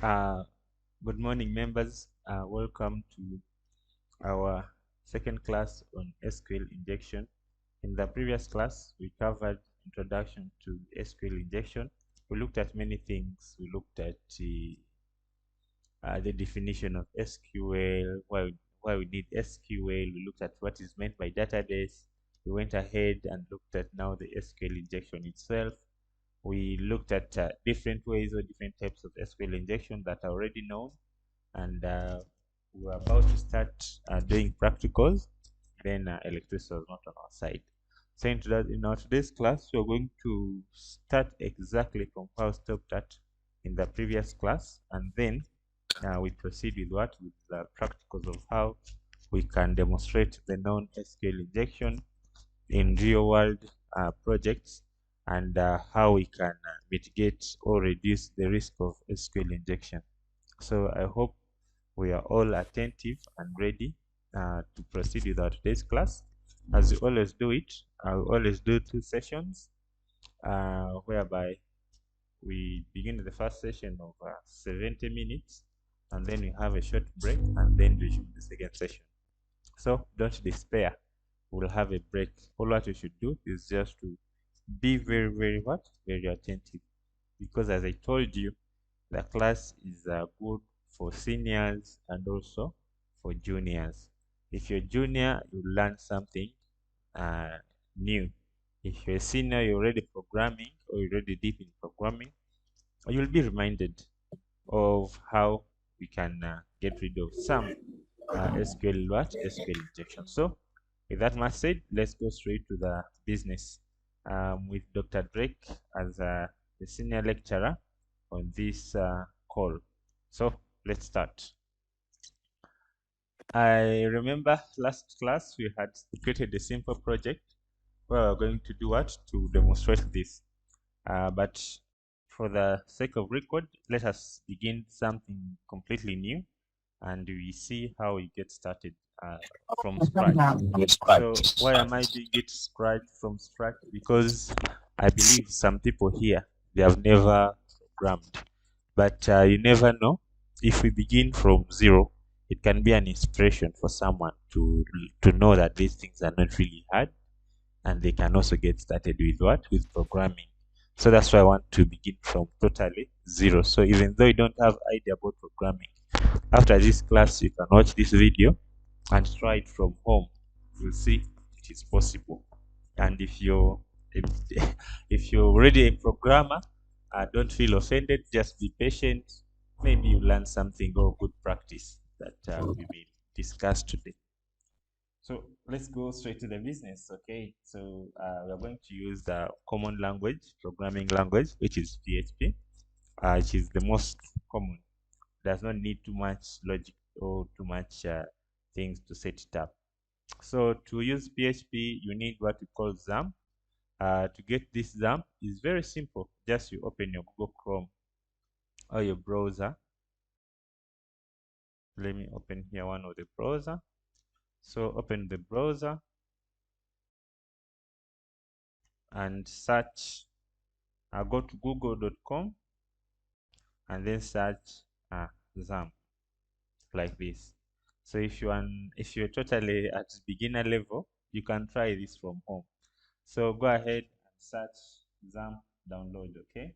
Uh, Good morning, members. Welcome to our second class on SQL injection. In the previous class, we covered introduction to SQL injection. We looked at many things. We looked at the definition of SQL, why we need SQL. We looked at what is meant by database. We went ahead and looked at now the SQL injection itself. We looked at different ways or different types of SQL injection that are already known, and we're about to start doing practicals. Then electricity was not on our side. So in our today's class, we're going to start exactly from how we stopped at in the previous class, and then we proceed with with the practicals of how we can demonstrate the known SQL injection in real world projects, and how we can mitigate or reduce the risk of SQL injection. So I hope we are all attentive and ready to proceed with our today's class. As we always do it, I will always do 2 sessions, whereby we begin with the first session of 70 minutes, and then we have a short break, and then resume the second session. So don't despair. We'll have a break. All what you should do is just to be very attentive, because as I told you, the class is good for seniors and also for juniors. If you're junior, you learn something new. If you're a senior, you're already programming or you're already deep in programming, you'll be reminded of how we can get rid of some SQL injection. So with that much said, let's go straight to the business, with Dr. Drake as the senior lecturer on this call. So let's start. I remember last class we had created a simple project where we're going to do what to demonstrate this. But for the sake of record, let us begin something completely new, and we see how we get started from scratch. So why am I doing it from scratch? Because I believe some people here, they have never programmed, but you never know. If we begin from zero, it can be an inspiration for someone to know that these things are not really hard, and they can also get started with with programming. So that's why I want to begin from totally zero. So even though you don't have idea about programming, after this class you can watch this video and try it from home. You'll see it is possible. And if, if you're already a programmer, don't feel offended. Just be patient. Maybe you learn something or good practice that we will discuss today. So let's go straight to the business. Okay, so we're going to use the common language, programming language, which is PHP, which is the most common. Does not need too much logic or too much things to set it up. So to use PHP, you need what we call XAMPP. To get this XAMPP is very simple. Just you open your Google Chrome or your browser. Let me open here one of the browser. So open the browser and search. Go to google.com and then search XAMPP like this. So if you're totally at beginner level, you can try this from home. So go ahead and search XAMPP download. Okay,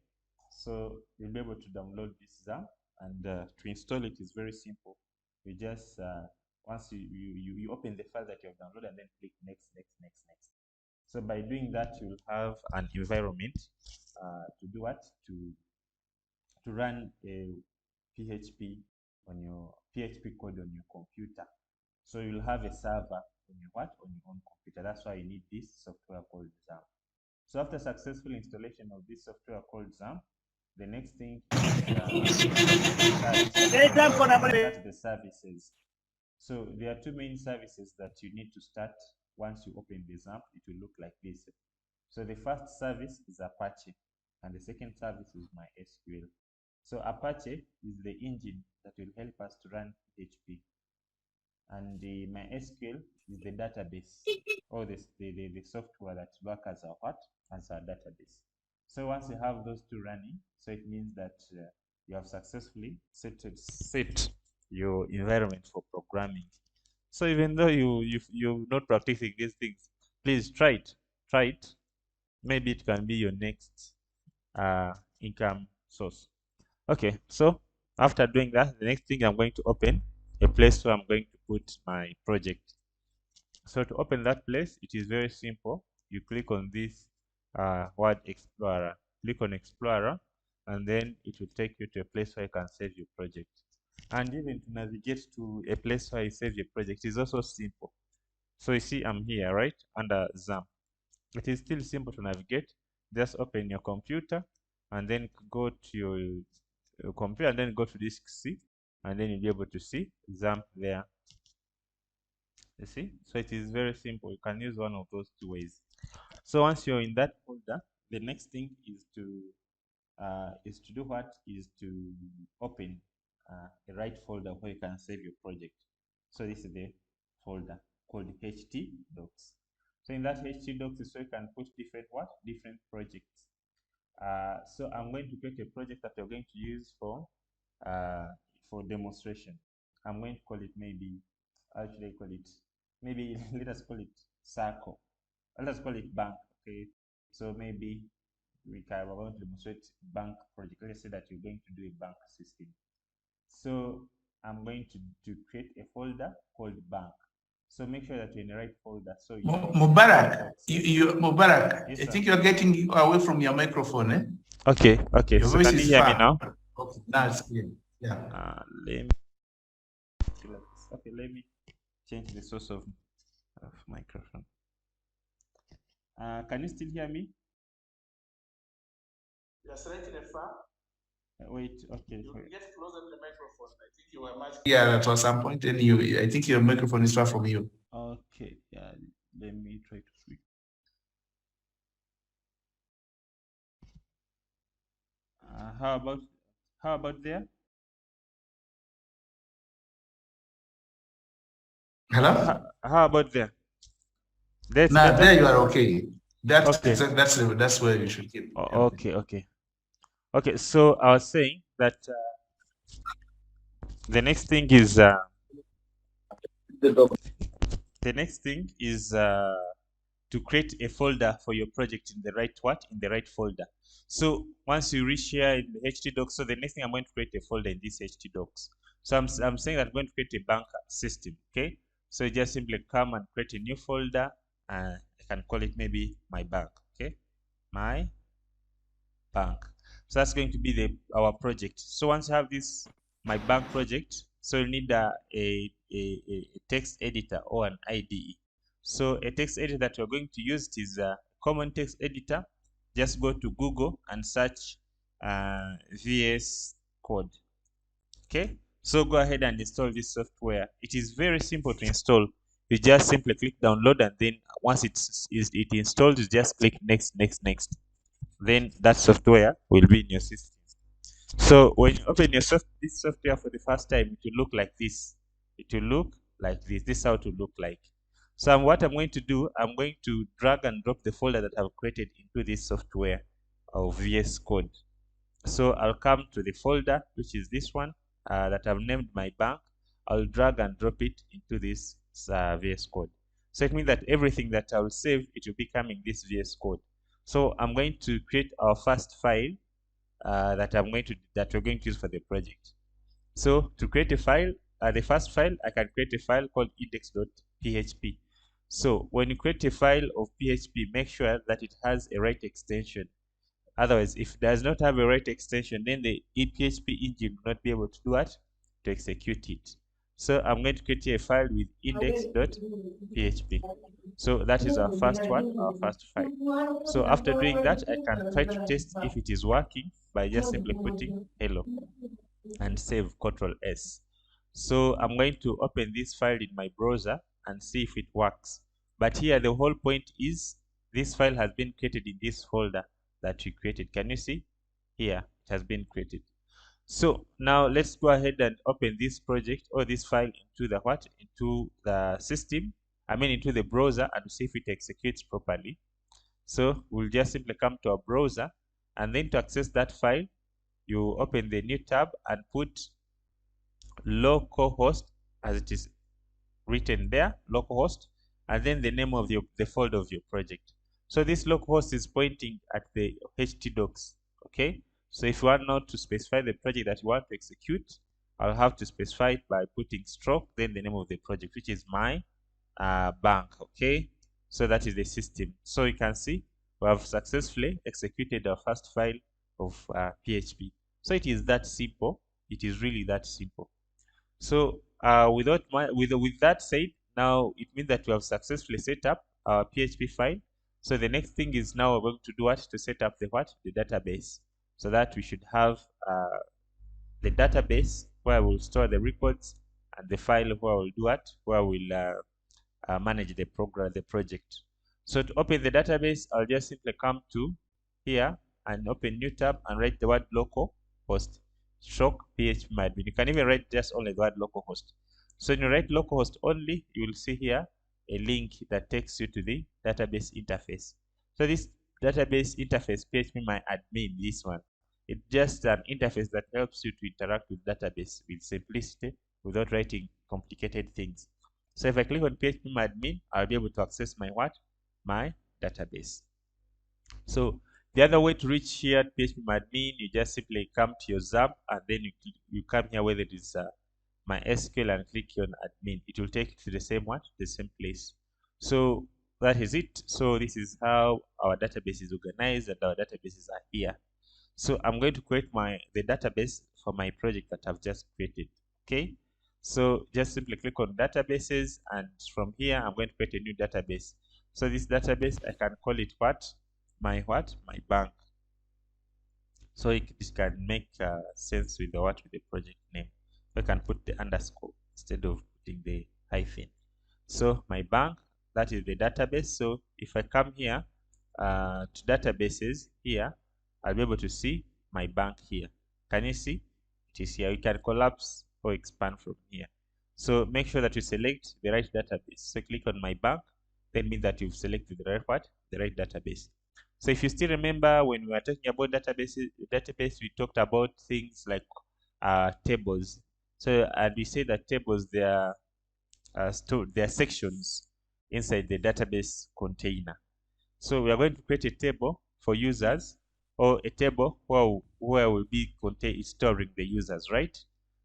so you'll be able to download this XAMPP, and to install it is very simple. You just once you open the file that you have downloaded, and then click next. So by doing that, you'll have an environment to do what to run a PHP on your PHP code on your computer. So you'll have a server on your on your own computer. That's why you need this software called XAMPP. So after successful installation of this software called XAMPP, the next thing is start the services. So there are two main services that you need to start. Once you open the XAMPP, it will look like this. So the first service is Apache, and the second service is MySQL. So Apache is the engine that will help us to run PHP, and the MySQL is the database, or the software that works as our database. So once you have those two running, so it means that you have successfully set your environment for programming. So even though you're not practicing these things, please try it. Try it. Maybe it can be your next income source. Okay, so after doing that, the next thing I'm going to open a place where I'm going to put my project. So to open that place, it is very simple. You click on this word Explorer. Click on Explorer, and then it will take you to a place where you can save your project. And even to navigate to a place where you save your project is also simple. So you see, I'm here, right, under XAMPP. It is still simple to navigate. Just open your computer, and then go to your computer, and then go to disk C, and then you'll be able to see XAMPP there. You see, so it is very simple. You can use one of those two ways. So once you're in that folder, the next thing is to do what is to open the right folder where you can save your project. So this is the folder called htdocs. So in that htdocs is where you can put different projects. So I'm going to create a project that you're going to use for demonstration. I'm going to call it maybe, how should I call it? Maybe let us call it circle. Let us call it bank. Okay. So maybe we're going to demonstrate bank project. Let's say that you're going to do a bank system. So I'm going to create a folder called bank. So make sure that you're in the right folder. So Mubarak, Mubarak, yes, I sir. think you're getting away from your microphone, eh? Okay, okay. Your So voice can you is hear me far. now? Okay, now it's clear. Yeah. Let me okay, let me change the source of microphone. Can you still hear me? You're slightly far. Wait, okay. You get closer to the microphone. I think you were much. Yeah, at some point, then I think your microphone is far from you. Okay, yeah. Let me try to switch. How about there? Hello? How about there? That's Now better. there you are okay. Okay. That's where you should keep. Okay, okay, okay. So I was saying that the next thing is the next thing is to create a folder for your project in the right folder. So once you reach here in the htdocs, so the next thing I'm going to create a folder in this htdocs. So I'm saying that I'm going to create a bank system. Okay, so you just simply come and create a new folder. I can call it maybe my bank. Okay, my bank. So that's going to be our project. So once you have this my bank project, so you need a text editor or an IDE. So a text editor that you're going to use is a common text editor. Just go to Google and search VS Code. Okay, so go ahead and install this software. It is very simple to install. You just simply click download, and then once it installed, you just click next, next, next. Then that software will be in your system. So when you open this software for the first time, it will look like this. It will look like this. This is how it will look like. So what I'm going to do, I'm going to drag and drop the folder that I've created into this software of VS Code. So I'll come to the folder, which is this one that I've named my bank. I'll drag and drop it into this VS Code. So it means that everything that I'll save, it will be coming this VS Code. So I'm going to create our first file that we're going to use for the project. So to create a file, the first file, I can create a file called index.php. So when you create a file of PHP, make sure that it has a right extension. Otherwise, if it does not have a right extension, then the PHP engine will not be able to do what? To execute it. So I'm going to create a file with index.php. So that is our first file. So after doing that, I can try to test if it is working by just simply putting hello and save Ctrl S. So I'm going to open this file in my browser and see if it works. But here the whole point is this file has been created in this folder that we created. Can you see? Here it has been created. So now let's go ahead and open this project or this file into the system. I mean into the browser, and see if it executes properly. So we'll just simply come to our browser, and then to access that file, you open the new tab and put localhost as it is written there, localhost, and then the name of the folder of your project. So this localhost is pointing at the htdocs. Okay, so if you want now to specify the project that you want to execute, I'll have to specify it by putting stroke then the name of the project, which is my bank. Okay, so that is the system. So you can see we have successfully executed our first file of PHP. So it is that simple. It is really that simple. So with that said, now it means that we have successfully set up our PHP file. So the next thing is now we're going to do what? To set up the what? The database. So that we should have the database where we'll store the records, and the file where we'll do what? Where we'll manage the program, the project. So to open the database, I'll just simply come to here and open new tab and write the word local host stroke php admin. You can even write just only the word localhost. So when you write localhost only, you will see here a link that takes you to the database interface. So this database interface php my admin, this one, it's just an interface that helps you to interact with database with simplicity without writing complicated things. So if I click on php my admin, I'll be able to access my what? My database. So the other way to reach here at php-admin, you just simply come to your XAMPP and then you come here where there is my SQL and click on admin. It will take you to the same one, the same place. So that is it. So this is how our database is organized and our databases are here. So I'm going to create the database for my project that I've just created. Okay. So just simply click on databases, and from here I'm going to create a new database. So this database, I can call it what? My bank. So it can make sense with the project name. So I can put the underscore instead of putting the hyphen. So my bank, that is the database. So if I come here to databases here, I'll be able to see my bank here. Can you see? It is here. You can collapse or expand from here. So make sure that you select the right database. So click on my bank, then means that you've selected the right the right database. So if you still remember when we were talking about database, we talked about things like tables. So and we say that tables, they are stored, they are sections inside the database container. So we are going to create a table for users, or a table where we'll be storing the users, right?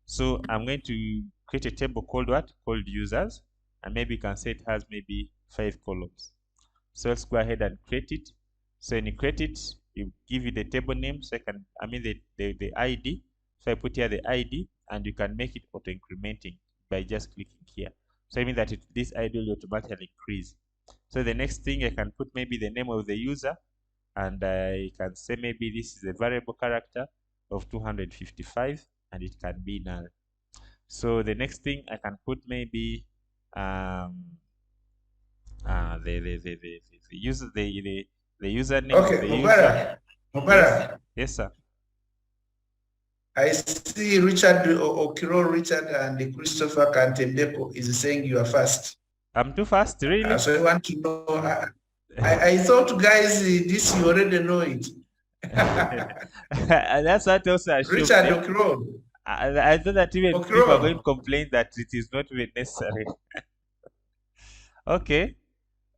So I'm going to create a table called what? Called users, and maybe you can say it has maybe 5 columns. So let's go ahead and create it. So when you create it, you give it the table name. So the ID. So I put here the ID, and you can make it auto incrementing by just clicking here. So I mean that this ID will automatically increase. So the next thing, I can put maybe the name of the user, and I can say maybe this is a variable character of 255, and it can be null. So the next thing, I can put maybe the user the username of Okay, the user. Mubarak. Yes, sir. I see Richard Okiro, Richard, and Christopher Kantembeko is saying you are fast. I'm too fast, really? So I want to know. I thought, guys, this you already know it. That's what also shocked Richard me. Okiro. I thought that even people are going to complain that it is not even necessary. Okay.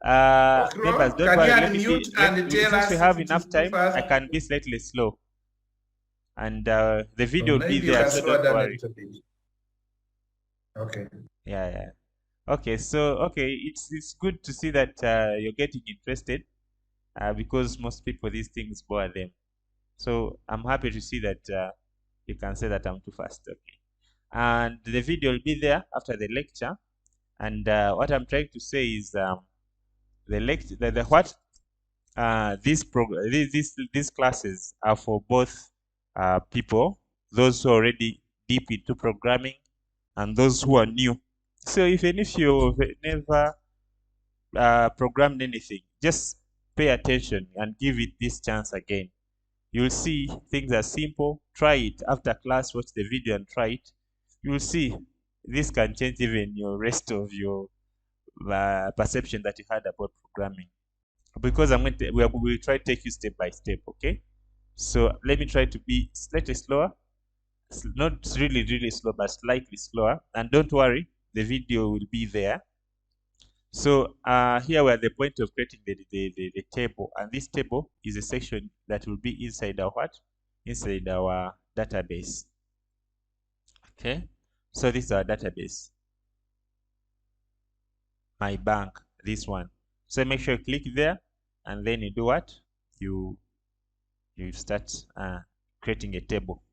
Members, Okiro, don't can you worry. Let me see. unmute and tell Since we us have if it enough is too time, I fast? can be slightly slow, and the So video will be maybe you there, can so slow don't down a worry. little bit. Okay. Yeah, yeah. Okay, so it's good to see that you're getting interested, because most people these things bore them. So I'm happy to see that you can say that I'm too fast. Okay, and the video will be there after the lecture. And what I'm trying to say is the lecture, the what these classes are for both people, those who are already deep into programming and those who are new. So even if you've never programmed anything, just pay attention and give it this chance again. You'll see things are simple. Try it after class, watch the video and try it. You'll see this can change even your rest of your perception that you had about programming. Because we will try to take you step by step, okay? So let me try to be slightly slower, not really slow, but slightly slower. And don't worry, the video will be there. So here we're at the point of creating the table, and this table is a section that will be inside our what? Inside our database. Okay, so this is our database, my bank, this one. So make sure you click there, and then you do what? You start creating a table.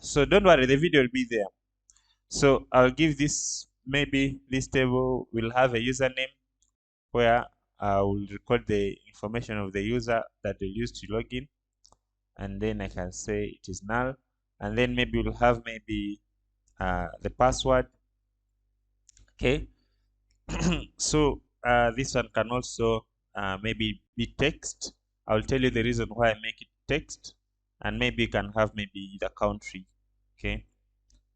So don't worry, the video will be there. So I'll give this, maybe this table will have a username where I will record the information of the user that they use to log in, and then I can say it is null, and then maybe we'll have maybe the password. Okay. So this one can also maybe be text. I'll tell you the reason why I make it text, and maybe you can have maybe the country, okay,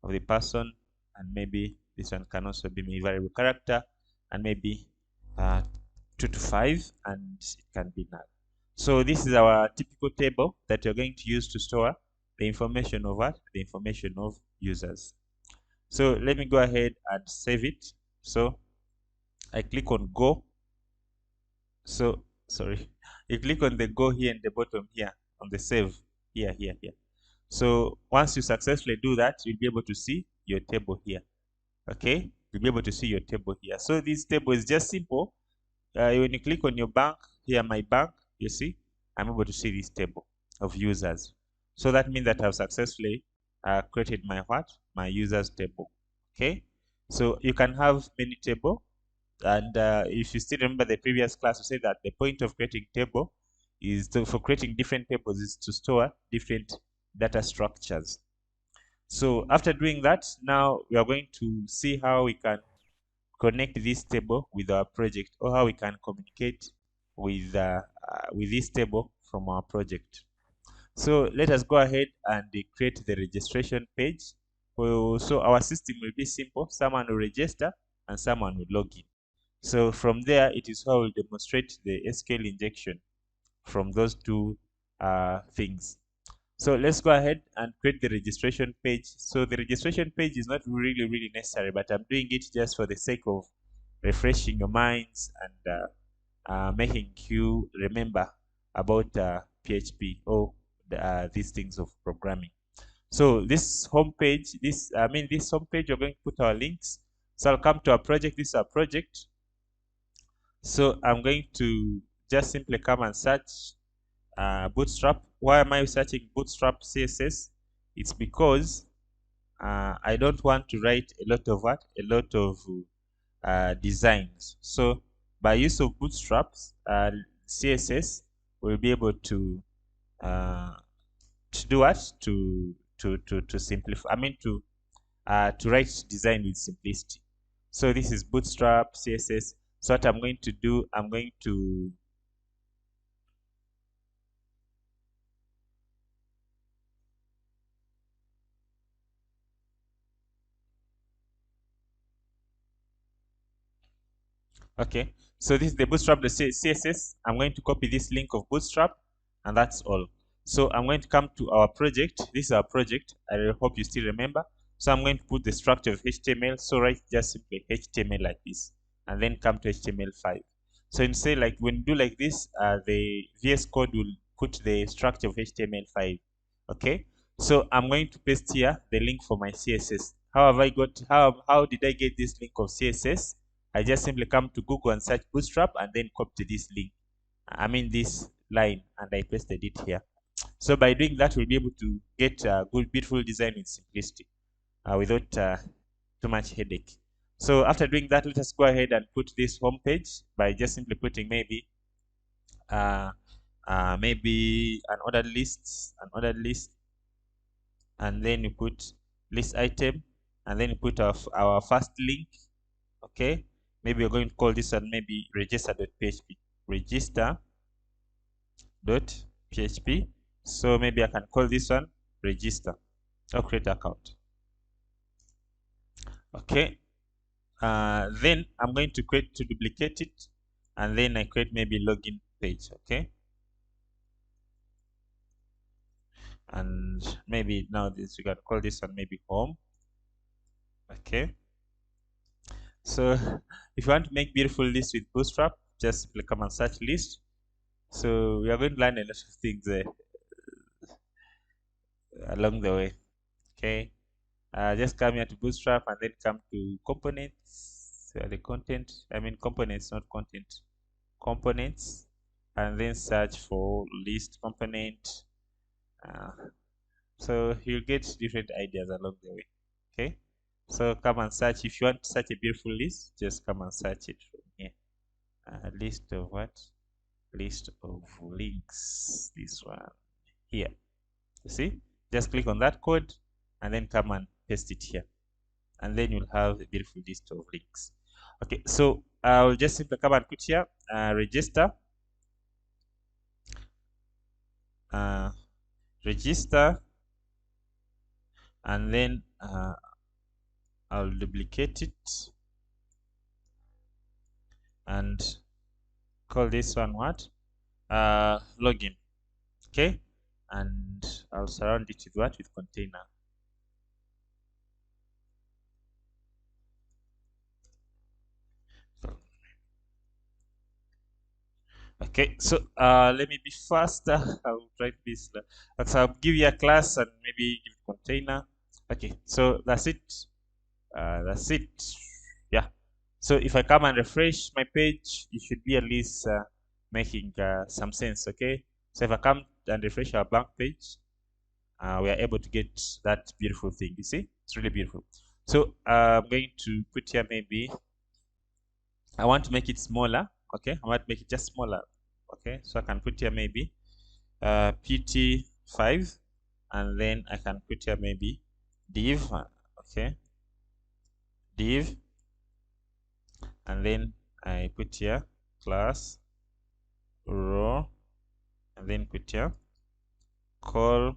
of the person, and maybe this one can also be a variable character, and maybe 2 to 5, and it can be null. So this is our typical table that you're going to use to store the information of what? The information of users. So let me go ahead and save it. So I click on go. So sorry, you click on the go here in the bottom here on the save here. So once you successfully do that, you'll be able to see your table here. Okay, you'll be able to see your table here. So this table is just simple. When you click on your bank here, my bank, you see, I'm able to see this table of users. So that means that I've successfully created my what? My users table. Okay, so you can have many table, and if you still remember the previous class, we said that the point of creating table is for creating different tables is to store different data structures. So after doing that, now we are going to see how we can connect this table with our project, or how we can communicate with this table from our project. So let us go ahead and create the registration page. So our system will be simple. Someone will register and someone will log in. So from there, it is how we'll demonstrate the SQL injection from those two things. So let's go ahead and create the registration page. So the registration page is not really necessary, but I'm doing it just for the sake of refreshing your minds and making you remember about PHP or these things of programming. So this homepage, this homepage, we're going to put our links. So I'll come to our project. This is our project. So I'm going to just simply come and search Bootstrap. Why am I searching Bootstrap CSS? It's because I don't want to write a lot of what? A lot of designs. So by use of Bootstraps, CSS will be able to do what? To simplify. To write design with simplicity. So this is Bootstrap CSS. So what I'm going to do, I'm going to okay. So this is the Bootstrap, the CSS. I'm going to copy this link of Bootstrap, and that's all. So I'm going to come to our project. This is our project. I hope you still remember. So I'm going to put the structure of HTML. So write just simply HTML like this, and then come to HTML5. So you say like when you do like this, the VS Code will put the structure of HTML5. Okay. So I'm going to paste here the link for my CSS. How did I get this link of CSS? I just simply come to Google and search Bootstrap and then copy this link. This line, and I pasted it here. So by doing that, we'll be able to get a good, beautiful design in simplicity without too much headache. So after doing that, let us go ahead and put this home page by just simply putting uh, maybe an ordered list, and then you put list item, and then you put our first link. Okay, maybe we're going to call this one maybe register.php, register.php. So maybe I can call this one register or create account. Okay, then I'm going to duplicate it, and then I create maybe login page. Okay, and maybe now this we can call this one maybe home. Okay, so if you want to make beautiful lists with Bootstrap, just simply come and search list. So we are going to learn a lot of things along the way. Okay, just come here to Bootstrap and then come to components, the content, I mean components, not content, components, and then search for list component. Uh, so you'll get different ideas along the way. Okay, so come and search. If you want to search a beautiful list, just come and search it from here. List of what? List of links. This one here. You see? Just click on that code and then come and paste it here. And then you'll have a beautiful list of links. Okay, so I'll just simply come and put here register. Register, and then I'll duplicate it and call this one what? Login. Okay, and I'll surround it with what? With container. Okay, so let me be faster. I'll write this. So I'll give you a class and maybe give it container. Okay, so that's it. That's it. Yeah. So if I come and refresh my page, it should be at least making some sense. Okay. So if I come and refresh our blank page, we are able to get that beautiful thing. You see, it's really beautiful. So I'm going to put here maybe I want to make it smaller. Okay, I want to make it just smaller. Okay, so I can put here maybe pt5, and then I can put here maybe div. Okay, div, and then I put here class row, and then put here call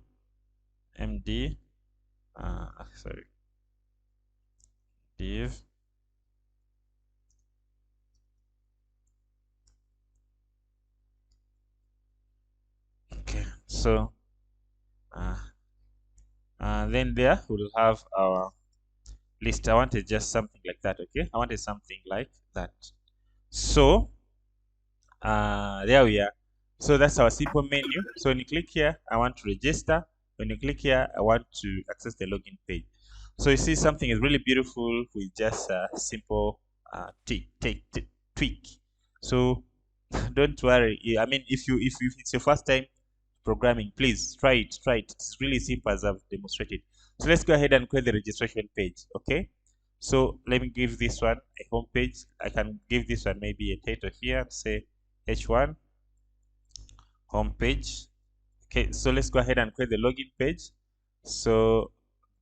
md sorry, div, okay. So then there we'll have our list. I wanted just something like that. Okay, I wanted something like that. So there we are. So that's our simple menu. So when you click here, I want to register. When you click here, I want to access the login page. So you see something is really beautiful with just a simple tweak. So don't worry. I mean, if it's your first time programming, please try it. Try it. It's really simple as I've demonstrated. So let's go ahead and create the registration page. Okay. So let me give this one a home page. I can give this one maybe a title here and say H1 home page. Okay, so let's go ahead and create the login page. So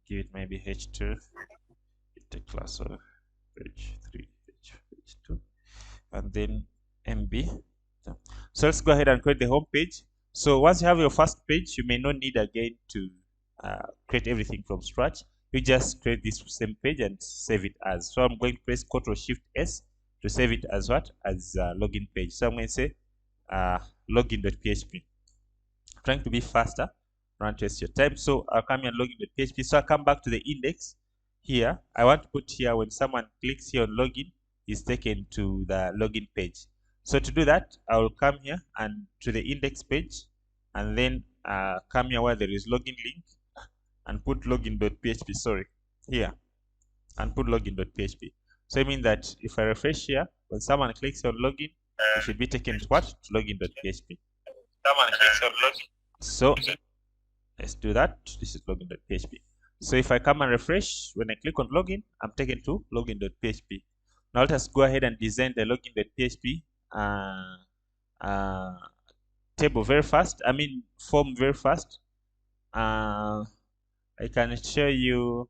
give it maybe H2, the class of page 3, H2, and then MB. So let's go ahead and create the home page. So once you have your first page, you may not need again to create everything from scratch. You just create this same page and save it as. So I'm going to press Ctrl Shift S to save it as what? As login page. So I'm going to say login.php. Trying to be faster, don't waste your time. So I'll come here and login.php. So I come back to the index here. I want to put here when someone clicks here on login, is taken to the login page. So to do that, I will come here and to the index page, and then come here where there is login link and put login.php. Sorry, here, and put login.php. So I mean that if I refresh here, when someone clicks on login, it should be taken to what? To login.php. Someone clicks on login. So let's do that. This is login.php. So if I come and refresh, when I click on login, I'm taken to login.php. Now let us go ahead and design the login.php table very fast. I mean form very fast. I can show you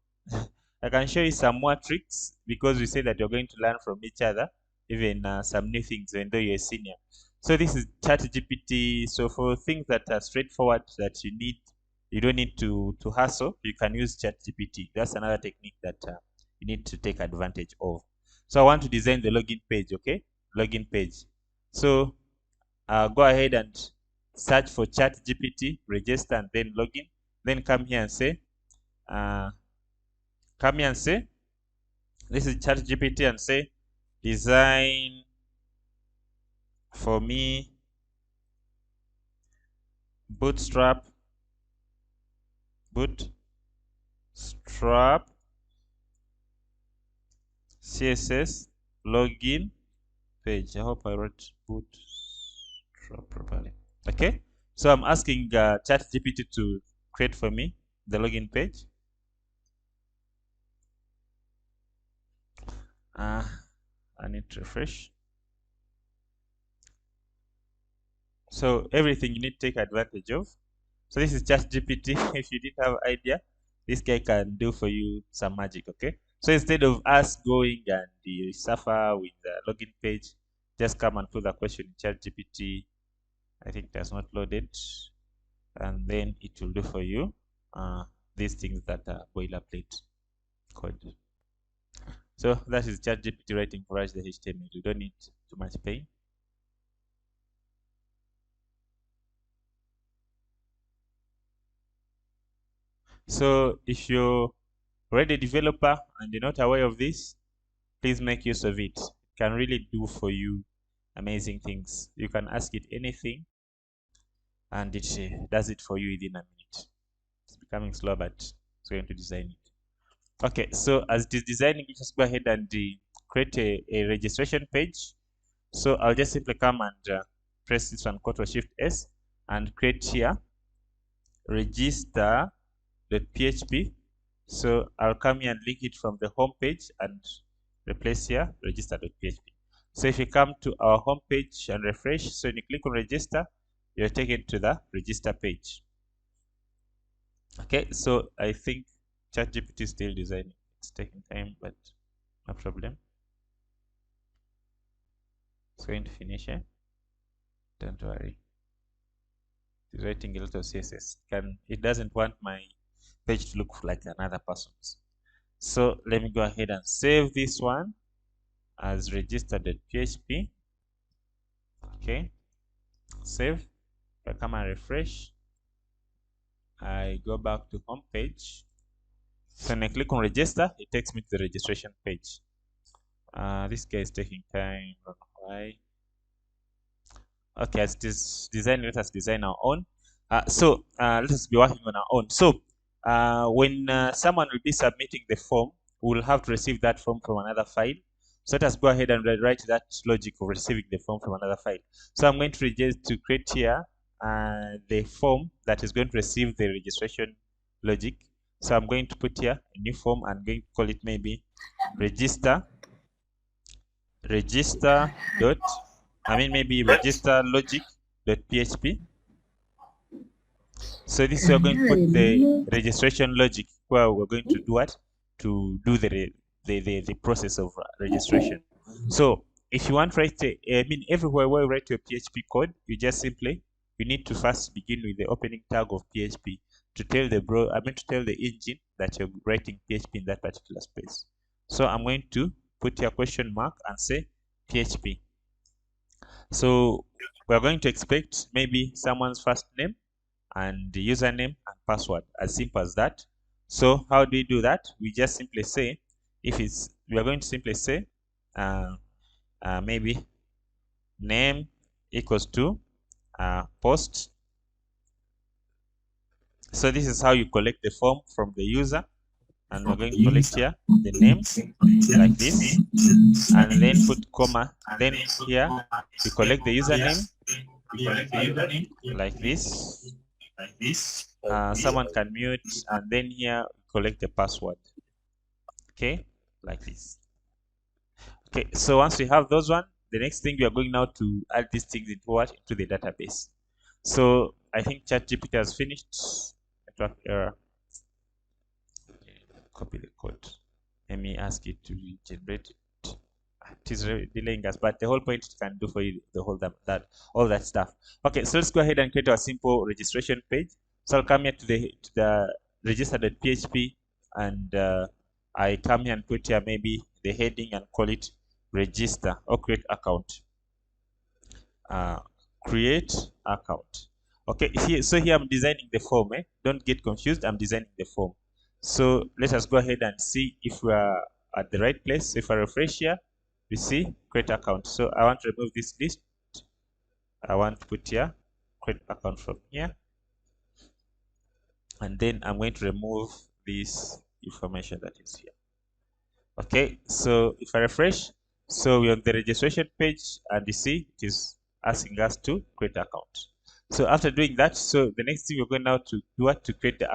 I can show you some more tricks, because we say that you're going to learn from each other, even some new things, even though you're a senior. So this is ChatGPT. So for things that are straightforward that you don't need to hustle, you can use ChatGPT. That's another technique that you need to take advantage of. So I want to design the login page. Okay, login page. So go ahead and search for ChatGPT, register, and then login. then come here and say, this is ChatGPT, and say, design for me bootstrap CSS login page. I hope I wrote bootstrap properly. Okay, so I'm asking ChatGPT to create for me the login page. I need to refresh. So everything you need to take advantage of. So this is ChatGPT. If you didn't have idea, this guy can do for you some magic. Okay. So instead of us going and suffer with the login page, just come and put the question in ChatGPT. I think that's not loaded, and then it will do for you these things that are boilerplate code. So that is ChatGPT writing for us the HTML. You don't need too much pain. So if you're already a developer and you're not aware of this, please make use of it. It can really do for you amazing things. You can ask it anything and it does it for you within a minute. It's becoming slow, but it's going to design it. Okay, so as it is designing, you just go ahead and create a registration page. So I'll just simply come and press this one, Ctrl Shift S, and create here register.php. So I'll come here and link it from the home page and replace here register.php. So if you come to our home page and refresh, so when you click on register, you're taken to the register page. Okay, so I think ChatGPT is still designing. It's taking time, but no problem. It's going to finish here. Don't worry. It's writing a lot of CSS. It doesn't want my page to look like another person's. So let me go ahead and save this one as register.php. Okay, save. I come and refresh. I go back to home page. So when I click on register, it takes me to the registration page. This guy is taking time. I don't know why. Okay, as it is design, let us design our own. Let us be working on our own. So when someone will be submitting the form, we will have to receive that form from another file. So let us go ahead and write that logic of receiving the form from another file. So I'm going to create here the form that is going to receive the registration logic. So I'm going to put here a new form and I'm going to call it maybe register logic.php. So this is we're going to put the registration logic where we're going to do what? To do the process of registration. So if you want to write, everywhere where you write your PHP code, you need to first begin with the opening tag of PHP to tell the engine that you're writing PHP in that particular space. So I'm going to put your question mark and say PHP. So we're going to expect maybe someone's first name and the username and password, as simple as that. So how do we do that? We just simply say, we are going to simply say maybe name equals to post. So this is how you collect the form from the user, and we're going to collect here the name like this, and then put comma. Then here we collect the username like this. Someone can mute, and then here we collect the password. Okay, like this. Okay, so once we have those one, the next thing we are going now to add these things into the database. So I think ChatGPT has finished. Network error. Copy the code. Let me ask it to generate it. It is delaying us, but the whole point it can do for you all that stuff. Okay, so let's go ahead and create our simple registration page. So I'll come here to the register.php, and I come here and put here maybe the heading and call it register or create account. Create account. Okay, here I'm designing the form. Don't get confused. I'm designing the form. So let us go ahead and see if we are at the right place. So if I refresh here, we see create account. So I want to remove this list. I want to put here create account from here, and then I'm going to remove this information that is here. Okay, so if I refresh, so we're on the registration page, and you see it is asking us to create account. So after doing that, so the next thing we're going now to do what to create the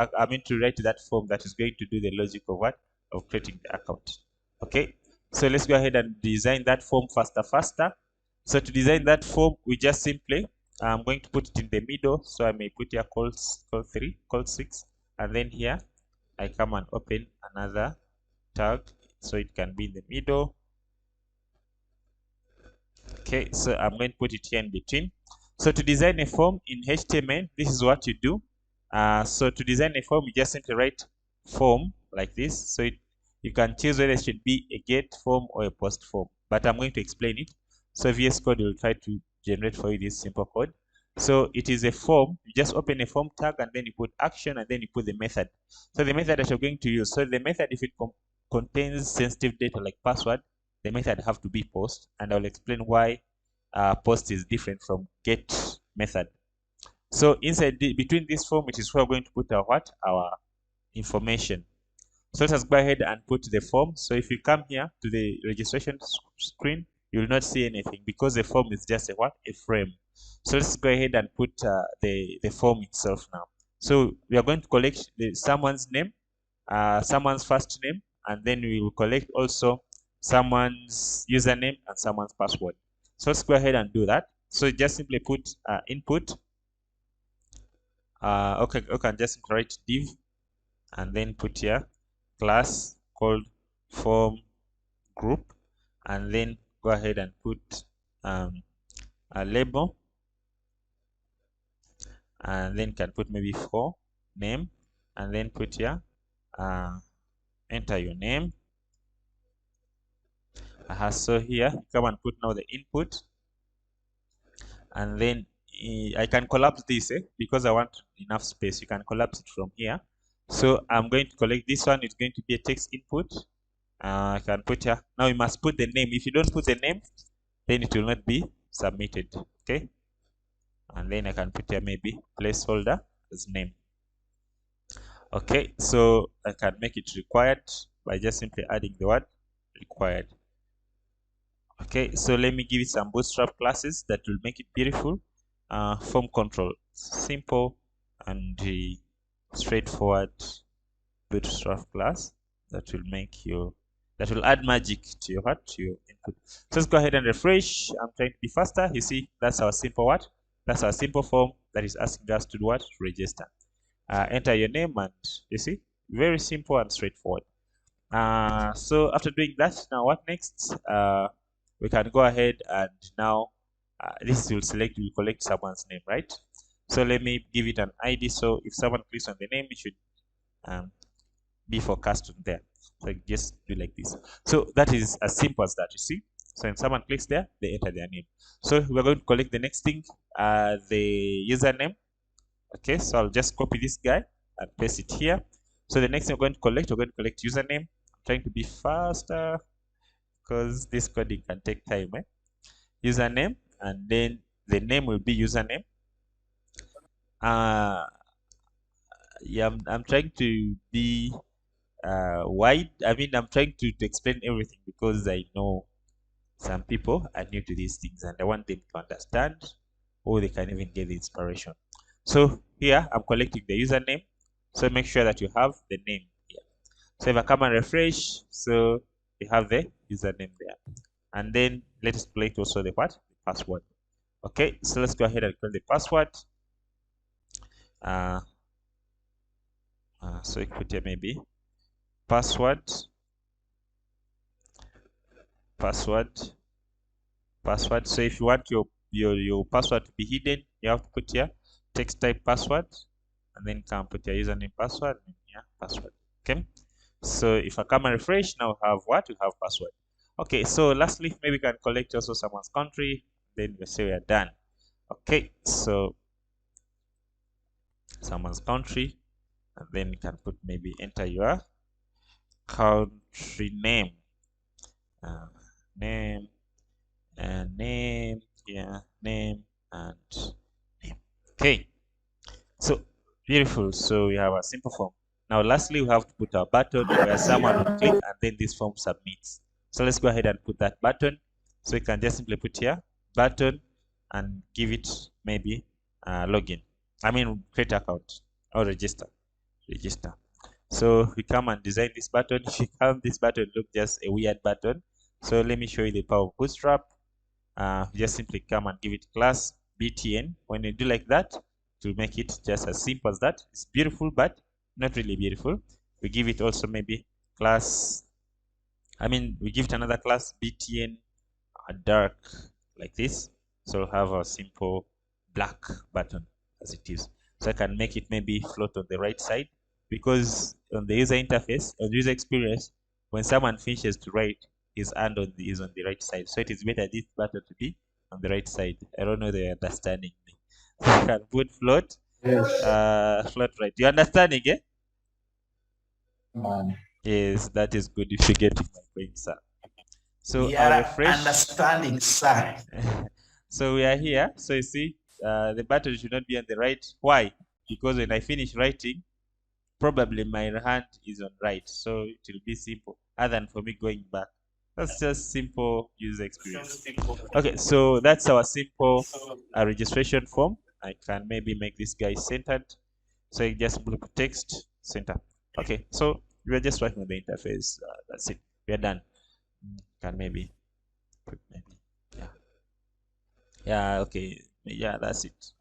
to write that form that is going to do the logic of what of creating the account. Okay, so let's go ahead and design that form faster. So to design that form, we just simply I'm going to put it in the middle. So I may put here call 3, call 6, and then here I come and open another tag so it can be in the middle. Okay, so I'm going to put it here in between. So to design a form in HTML, this is what you do. So to design a form, you just simply write form like this. So you can choose whether it should be a get form or a post form, but I'm going to explain it. So VS Code will try to generate for you this simple code. So it is a form. You just open a form tag and then you put action and then you put the method. So the method that you're going to use. So the method, if it contains sensitive data like password, the method have to be post, and I'll explain why post is different from get method. So between this form, it is where we're going to put our information. So let us go ahead and put the form. So if you come here to the registration screen, you will not see anything because the form is just a frame. So let's go ahead and put the form itself now. So we are going to collect someone's name, someone's first name, and then we will collect also someone's username and someone's password. So let's go ahead and do that. So just simply put input. Okay, just write div and then put here class called form group, and then go ahead and put a label, and then can put maybe for name, and then put here enter your name. So here come and put now the input, and then I can collapse this because I want enough space. You can collapse it from here. So I'm going to collect this one. It's going to be a text input. I can put here. Now you must put the name. If you don't put the name, then it will not be submitted. Okay. And then I can put here maybe placeholder as name. Okay. So I can make it required by just simply adding the word required. Okay, so let me give it some bootstrap classes that will make it beautiful. Form control, simple and straightforward bootstrap class that will add magic to your input. So let's go ahead and refresh. I'm trying to be faster. You see, that's our simple That's our simple form that is asking us to do what? To register. Enter your name, and you see, very simple and straightforward. So after doing that, now what next? We can go ahead and now this will collect someone's name, right? So let me give it an ID. So if someone clicks on the name, it should be forecast on there. So just do like this. So that is as simple as that, you see. So when someone clicks there, they enter their name. So we're going to collect the next thing, the username. Okay, so I'll just copy this guy and paste it here. So the next thing we're going to collect username. I'm trying to be faster because this coding can take time. Username, and then the name will be username. Yeah, I'm trying to be wide. I mean, I'm trying to explain everything because I know some people are new to these things and I want them to understand, or they can even get the inspiration. So here I'm collecting the username. So make sure that you have the name here. So if I come and refresh, so you have the username there. And then let us collect also the what? The password. Okay, so let's go ahead and create the password. So you put here maybe password, password, password. So if you want your password to be hidden, you have to put here text type password, and then come put your username password and here password. Okay. So if I come and refresh, now we have what? We have password. Okay, so lastly, maybe we can collect also someone's country, then we say we are done. Okay, so someone's country, and then you can put maybe enter your country name, uh, name and name, yeah, name and name. Okay, so beautiful. So we have a simple form. Now lastly, we have to put our button where someone will click and then this form submits. So let's go ahead and put that button. So you can just simply put here button and give it maybe login. I mean create account or register. So we come and design this button. If you come, this button look just a weird button. So let me show you the power of Bootstrap. Just simply come and give it class btn. When you do like that, to make it just as simple as that. It's beautiful, but not really beautiful. We give it also maybe class. We give it another class btn dark like this. So have a simple black button as it is. So I can make it maybe float on the right side, because on the user interface, on the user experience, when someone finishes to write, his hand is on the right side. So it is better this button to be on the right side. I don't know they're understanding me. So I can put float, Yes. float right. You understanding, eh? Man. Yes, that is good if you get my point, sir. So We I'll are refresh. understanding, sir. So we are here. So you see, the button should not be on the right. Why? Because when I finish writing, probably my hand is on right. So it will be simple, other than for me going back. That's just simple user experience. Okay, so that's our simple registration form. I can maybe make this guy centered. So you just put text center. Okay, so we're just working on the interface. That's it. We're done. Can maybe put maybe. Yeah. Yeah, okay. Yeah, that's it.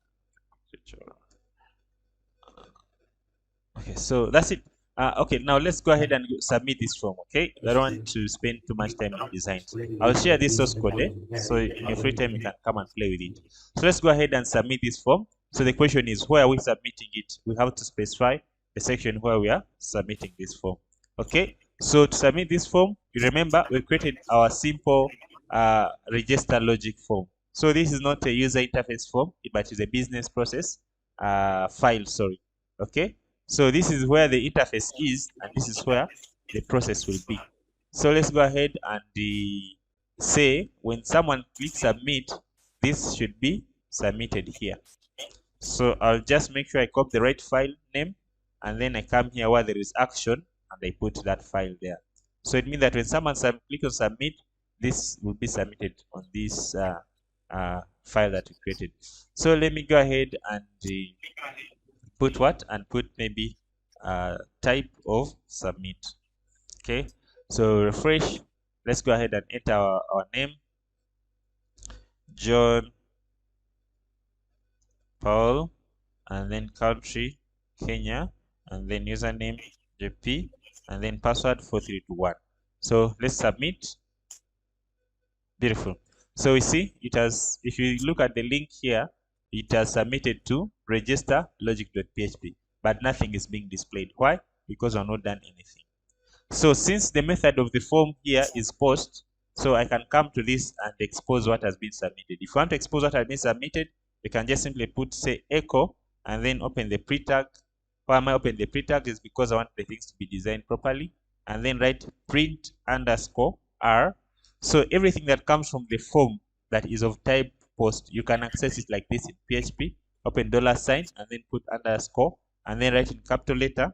Okay, so that's it. Okay, now let's go ahead and submit this form. Okay, I don't want to spend too much time in designs. I'll share this source code, so in your free time you can come and play with it. So let's go ahead and submit this form. So the question is, where are we submitting it? We have to specify the section where we are submitting this form. Okay, so to submit this form, you remember we created our simple register logic form. So this is not a user interface form, but is a business process file. Sorry. Okay. So this is where the interface is, and this is where the process will be. So let's go ahead and say when someone clicks submit, this should be submitted here. So I'll just make sure I copy the right file name, and then I come here where there is action, and I put that file there. So it means that when someone clicks on submit, this will be submitted on this file that we created. So let me go ahead and put what, and put maybe type of submit. Okay, so refresh. Let's go ahead and enter our name, John Paul, and then country Kenya, and then username JP, and then password 4321. So let's submit. Beautiful. So we see it has, if you look at the link here, it has submitted to register logic.php, but nothing is being displayed. Why? Because we're not done anything. So since the method of the form here is post, so I can come to this and expose what has been submitted. If you want to expose what has been submitted, you can just simply put, say, echo, and then open the pre-tag. Why am I open the pre-tag? Is because I want the things to be designed properly, and then write print underscore r. So everything that comes from the form that is of type post, you can access it like this in PHP. Open $sign and then put underscore, and then write in capital letter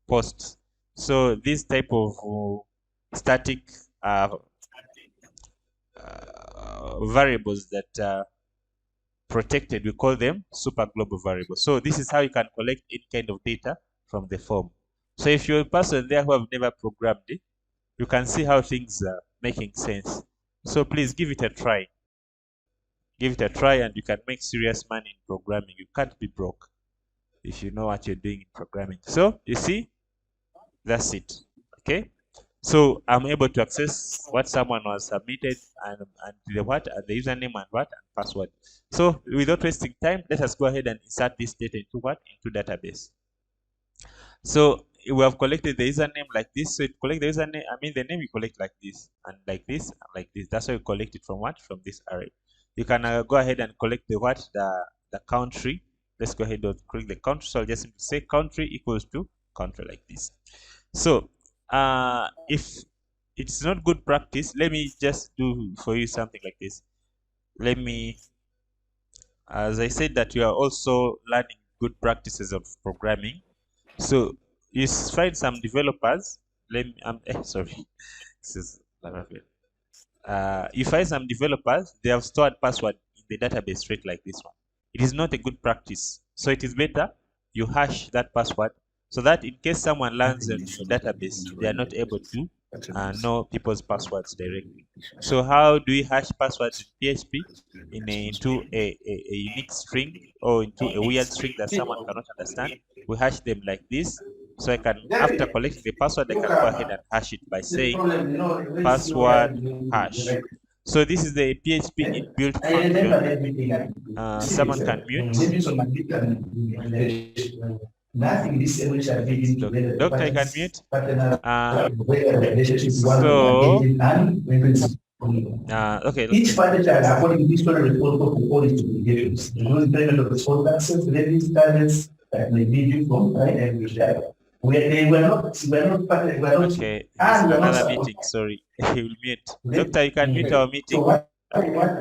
post. So this type of static variables that are protected, we call them super global variables. So this is how you can collect any kind of data from the form. So if you're a person there who have never programmed it, you can see how things are making sense. So please give it a try. Give it a try, and you can make serious money in programming. You can't be broke if you know what you're doing in programming. So you see, that's it. Okay. So I'm able to access what someone was submitted, and the what, and the username and what, and password. So without wasting time, let us go ahead and insert this data into what? Into database. So we have collected the username like this. So it collect the username, the name you collect like this, and like this, and like this. That's why you collect it from what? From this array. You can go ahead and collect the what? The country. let's go ahead and click the country. So I'll just simply say country equals to country like this. So if it's not good practice, let me just do for you something like this. Let me, as I said, that you are also learning good practices of programming. So you find some developers. Let me, sorry, this is you find some developers, they have stored password in the database straight like this one. It is not a good practice. So it is better you hash that password so that in case someone lands on your database, they are not able to know people's passwords directly. So how do we hash passwords in PHP? Into a unique string or into a weird string that someone cannot understand. We hash them like this. So I can, after collecting the password, I can go ahead and hash it by saying password hash. So this is the PHP inbuilt function. Someone can mute. I think it's doctor. I can mute. Okay. Each package has according to this one responsible for all its obligations, including payment of responses, levies, charges that may be due from right and required. We're not Okay, he's in another meeting. Sorry, he will mute. Doctor, you can mute our meeting. Okay,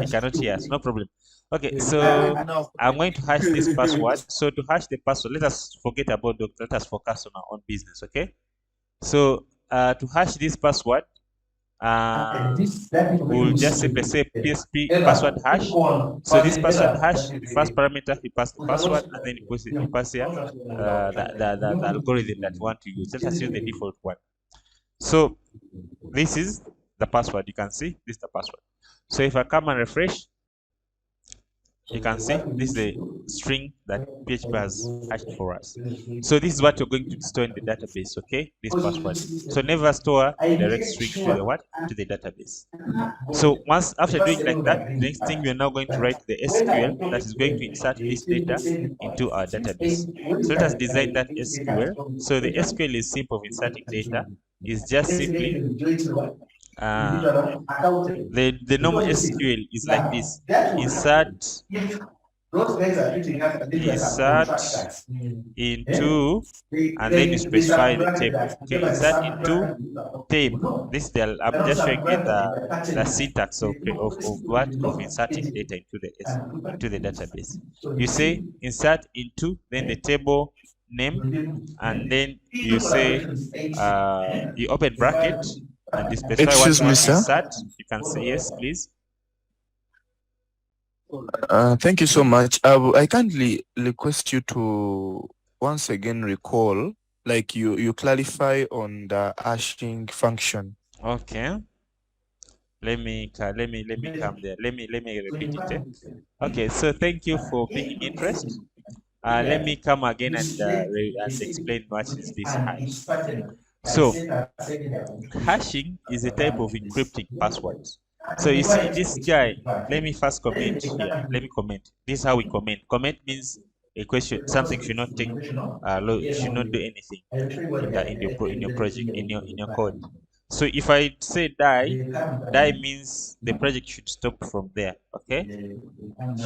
he cannot hear us. No problem. Okay, so I'm going to hash this password. So to hash the password, let us forget about doctor. Let us focus on our own business. Okay. So to hash this password, we'll just simply say PSP password hash. So this password hash, the first parameter, you pass the password, and then you pass here the algorithm that you want to use. Let us use the default one. So this is the password. You can see this is the password. So if I come and refresh, you can see this is the string that PHP has hashed for us. So this is what you're going to store in the database, okay? This password. So never store direct string to the what? To the database. So once after doing like that, the next thing we're now going to write the SQL that is going to insert this data into our database. So let us design that SQL. So the SQL is simple of inserting data. Is just simply the normal SQL is like this: insert into, and then you specify the table. Okay, insert into table. This I'm just showing you the syntax of what of inserting data into the database. You say insert into, then the table name, and then you say you open bracket and you specify what you want to insert. You can say yes, please. Thank you so much. I kindly request you to once again recall, like you clarify on the hashing function. Okay. Let me come there. Let me repeat it. Okay. So thank you for picking interest. Let me come again and explain what is this hash. So hashing is a type of encrypting passwords. So you see this guy, let me first comment here. Let me comment. This is how we comment. Comment means a question, something should not take should not do anything in your project, in your code. So if I say die means the project should stop from there. Okay,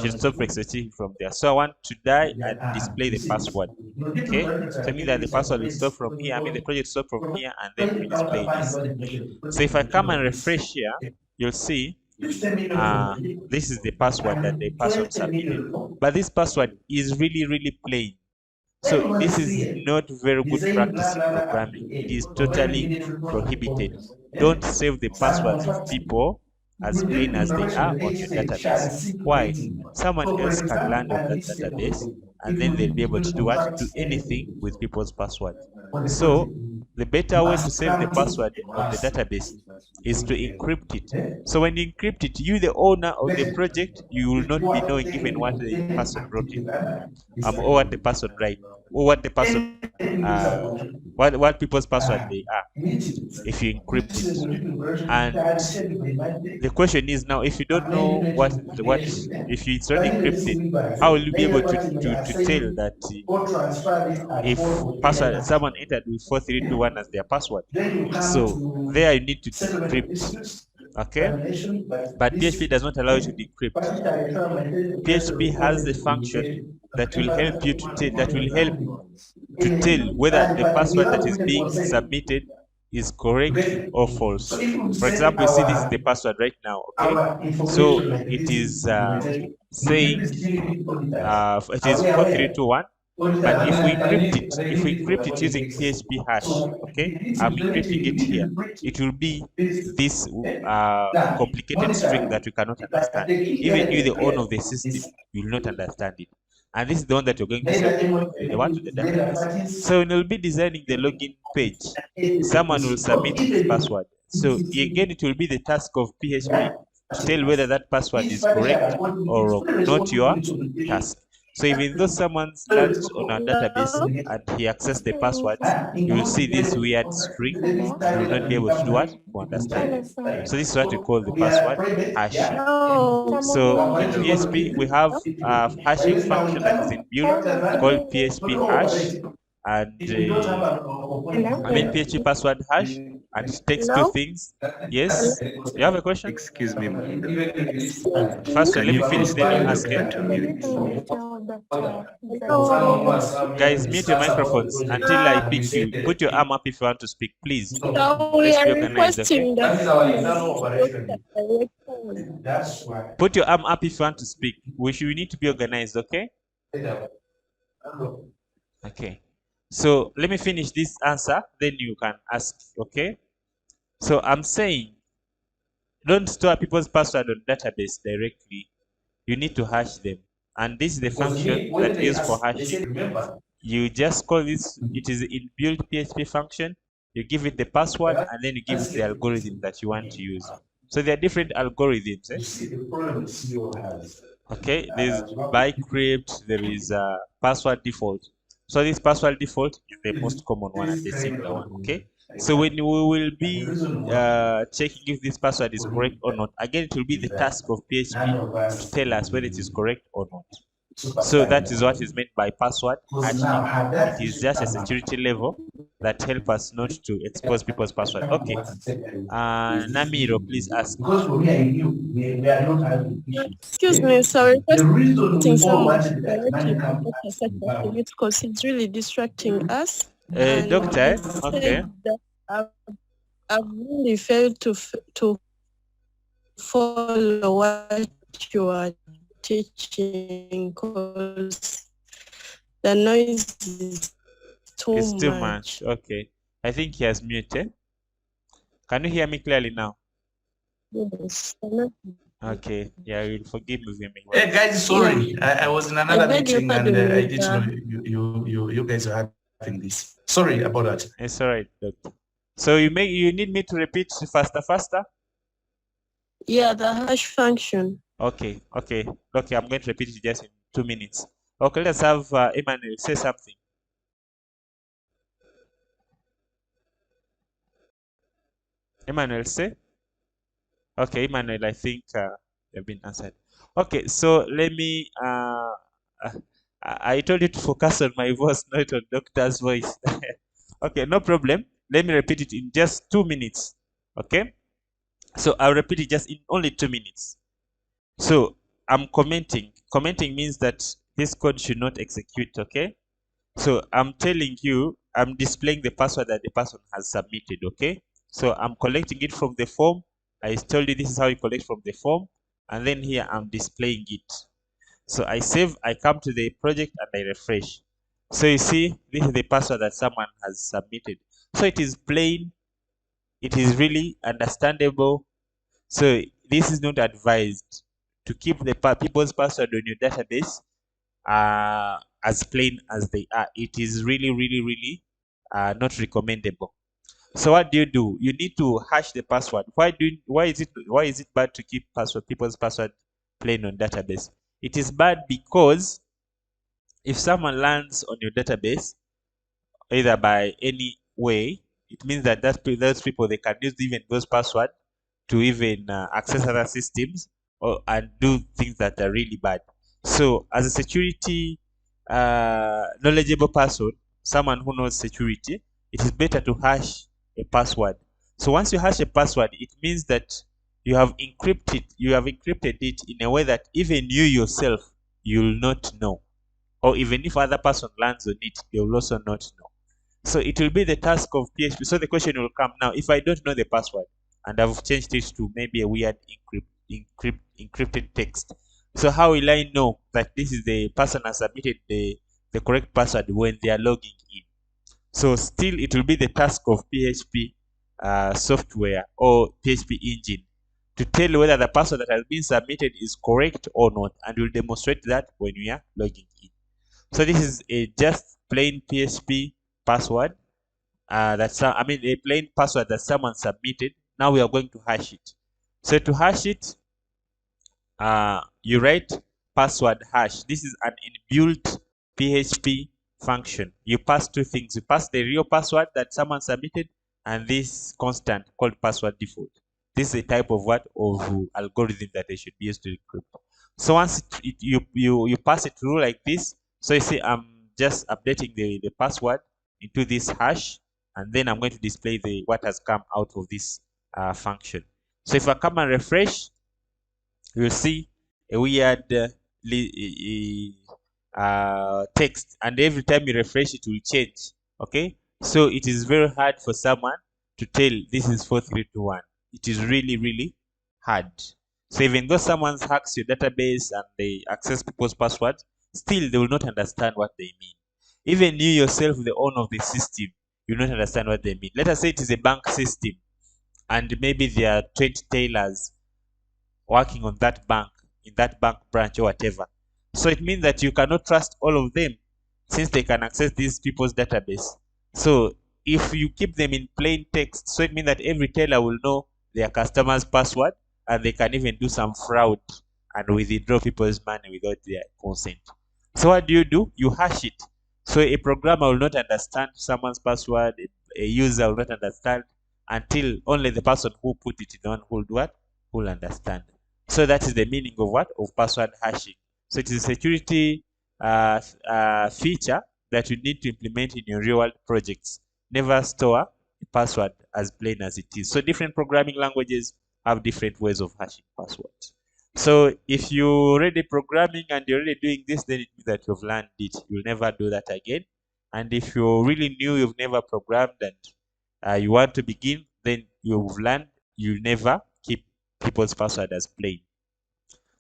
should stop executing from there. So I want to die and display the password. Okay, so I mean that the password will stop from here. I mean the project stop from here, and then we display this. So if I come and refresh here, you'll see this is the password that the person submitted. But this password is really plain. So this is not very good practice in programming. It is totally prohibited. Don't save the passwords of people as plain as they are on your database. Why? Someone else can land on that database and then they'll be able to do what? Do anything with people's password. So the better way to save the password of the database is to encrypt it. So when you encrypt it, you, the owner of the project, you will not be knowing even what the person wrote in, or what the person write, or what the person, what people's password they are, if you encrypt it. And the question is now, if you don't know what if it's already encrypted, how will you be able to tell that if password someone entered with 4321 as their password? So there you need to decrypt. Okay, but PHP does not allow you to decrypt. PHP has a function that will help you to tell whether the password that is being submitted is correct or false. For example, you see this is the password right now, okay? So it is saying it is 4321, but if we encrypt it using PHP hash, okay? I'm encrypting it here. It will be this complicated string that we cannot understand. Even you, the owner of the system, will not understand it. And this is the one that you're going to send to the database. So when you'll be designing the login page, someone will submit this password. So again, it will be the task of PHP to tell whether that password is correct or wrong, not your task. So even though someone lands on our database and he accessed the passwords, you will see this weird string. He will not be able to do what? To understand it. So this is what we call the password hashing. So in PHP, we have a hashing function that is inbuilt called PHP hash, and PHP password hash, and it takes two things. Yes, you have a question? Excuse me, man. First one, Can let me you finish, please then you tell ask. Doctor to mute? Guys, mute your microphones until I pick you. Put your arm up if you want to speak, please. So we Let's are be organized, okay? requesting that Put your arm up if you want to speak. We need to be organized, okay? Okay. So let me finish this answer, then you can ask, okay? So I'm saying, don't store people's password on database directly. You need to hash them. And this is the function that we use for hashing. You just call this, it is inbuilt PHP function. You give it the password, and then you give it the algorithm that you want to use. So there are different algorithms. Okay, there's bycrypt, there is password default. So this password default is the most common one and the simpler one. Okay, so when we will be checking if this password is correct or not, again it will be the task of PHP to tell us whether it is correct or not. So that is what is meant by password hashing. It is just a security level that help us not to expose people's password. Okay. Namiro, please ask. excuse me, so we're requesting someone to directly contact us because he's really distracting us. Doctor, He okay. said that I've really failed to follow what you are teaching because the noise is It's too much. much. Okay. I think he has muted. Can you hear me clearly now? Yes. Okay. Yeah, you'll forgive me. Hey guys, sorry, I was in another meeting and I didn't know you guys are having this. Sorry about that. It's all right, doctor. So you need me to repeat faster? Yeah, the hash function. Okay. I'm going to repeat it just in 2 minutes. Okay, let's have Emmanuel say something. Emmanuel, say. Okay, Emmanuel, I think they've been answered. Okay, so let me. I told you to focus on my voice, not on doctor's voice. Okay, no problem. Let me repeat it in just 2 minutes. Okay, so I'll repeat it just in only 2 minutes. So I'm commenting. Commenting means that this code should not execute. Okay, so I'm telling you, I'm displaying the password that the person has submitted. Okay, so I'm collecting it from the form. I told you this is how you collect from the form, and then here I'm displaying it. So I save, I come to the project and I refresh. So you see, this is the password that someone has submitted. So it is plain, it is really understandable. So this is not advised to keep the people's password on your database as plain as they are. It is really not recommendable. So what do? You need to hash the password. Why is it bad to keep people's password plain on database? It is bad because if someone lands on your database, either by any way, it means that those people, they can use even those passwords to even access other systems and do things that are really bad. So as a security knowledgeable person, someone who knows security, it is better to hash a password. So once you hash a password, it means that you have encrypted it in a way that even you yourself you'll not know, or even if other person lands on it, they will also not know. So it will be the task of PHP. So the question will come now: if I don't know the password and I've changed it to maybe a weird encrypted text, so how will I know that this is the person has submitted the correct password when they are logging in? So still, it will be the task of PHP software or PHP engine to tell whether the password that has been submitted is correct or not, and we'll demonstrate that when we are logging in. So this is a just plain PHP password a plain password that someone submitted. Now we are going to hash it. So to hash it, you write password hash. This is an inbuilt PHP function. You pass two things. You pass the real password that someone submitted and this constant called password default. This is a type of algorithm that they should be used to encrypt. So once you pass it through like this, so you see I'm just updating the password into this hash, and then I'm going to display what has come out of this function. So if I come and refresh, you'll see a weird text, and every time you refresh it will change. Okay, so it is very hard for someone to tell this is 4321. It is really hard. So even though someone hacks your database and they access people's passwords, still they will not understand what they mean. Even you yourself, the owner of the system, you will not understand what they mean. Let us say it is a bank system and maybe there are 20 tailors working on that bank, in that bank branch or whatever. So it means that you cannot trust all of them since they can access these people's database. So if you keep them in plain text, so it means that every teller will know their customer's password, and they can even do some fraud and withdraw people's money without their consent. So what do? You hash it. So a programmer will not understand someone's password, a user will not understand until only the person who put it in the one who will do what? Who will understand. So that is the meaning of what? Of password hashing. So it is a security feature that you need to implement in your real world projects. Never store a password as plain as it is. So different programming languages have different ways of hashing passwords. So if you're already programming and you're already doing this, then it means that you've learned it. You'll never do that again. And if you're really new, you've never programmed, and you want to begin, then you've learned you'll never keep people's password as plain.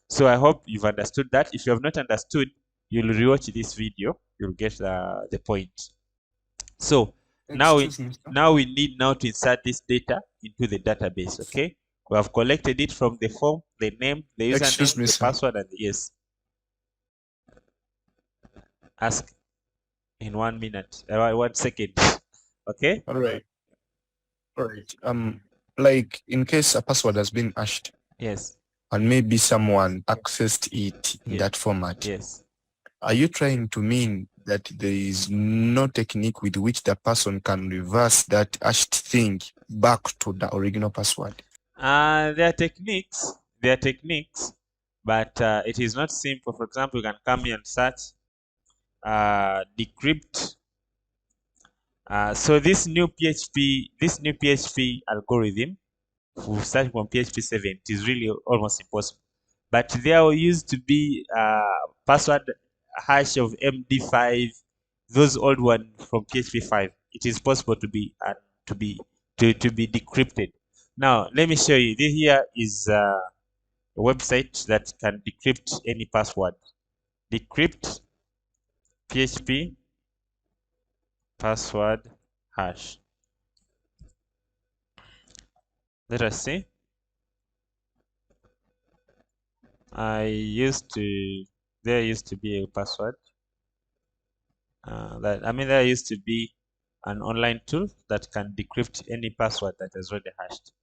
So I hope you've understood that. If you have not understood, you'll rewatch this video. You'll get the point. So Excuse me, sir. now we need now to insert this data into the database. Okay, we have collected it from the form, the name, the Excuse username, me, the sir. password, and the yes. Ask in 1 minute, 1 second. Okay. All right. All right. Like in case a password has been hashed Yes. and maybe someone accessed it in Yeah. that format, Yes. are you trying to mean that there is no technique with which the person can reverse that hashed thing back to the original password? There are techniques. There are techniques, but it is not simple. For example, you can come here and search decrypt. So this new PHP algorithm, we start from PHP 7, it is really almost impossible. But there used to be password hash of MD5, those old ones from PHP 5. It is possible to be decrypted. Now let me show you. This here is a website that can decrypt any password. Decrypt PHP password hash. Let us see. There used to be a password. There used to be an online tool that can decrypt any password that is already hashed.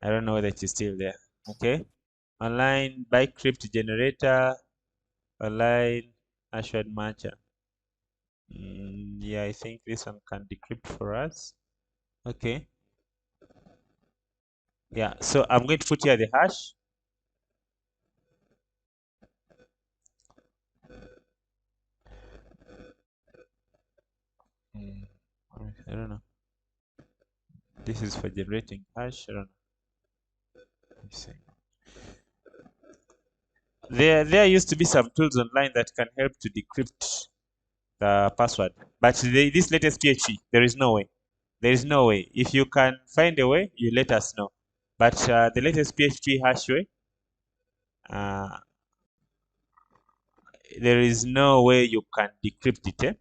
I don't know whether it is still there. Okay. Online bycrypt generator, online hashword matcher. Yeah, I think this one can decrypt for us. Okay. Yeah, so I'm going to put here the hash. I don't know. This is for generating hash. I don't know. There used to be some tools online that can help to decrypt the password, but this latest PHP, there is no way. There is no way. If you can find a way, you let us know. But the latest PHP hash way, there is no way you can decrypt it.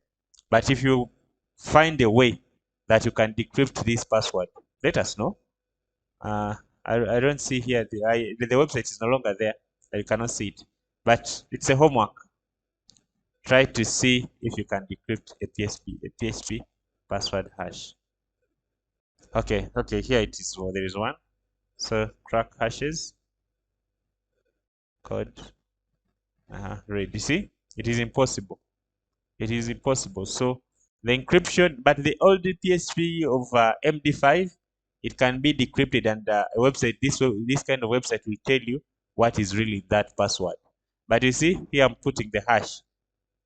But if you find a way that you can decrypt this password, let us know. I don't see here the website is no longer there. You cannot see it, but it's a homework. Try to see if you can decrypt a PHP password hash. Okay, here it is. Well, there is one. So crack hashes code. Read. You see, it is impossible. It is impossible. So the encryption, but the old PHP of MD5, it can be decrypted, and a website, this kind of website will tell you what is really that password. But you see, here I'm putting the hash,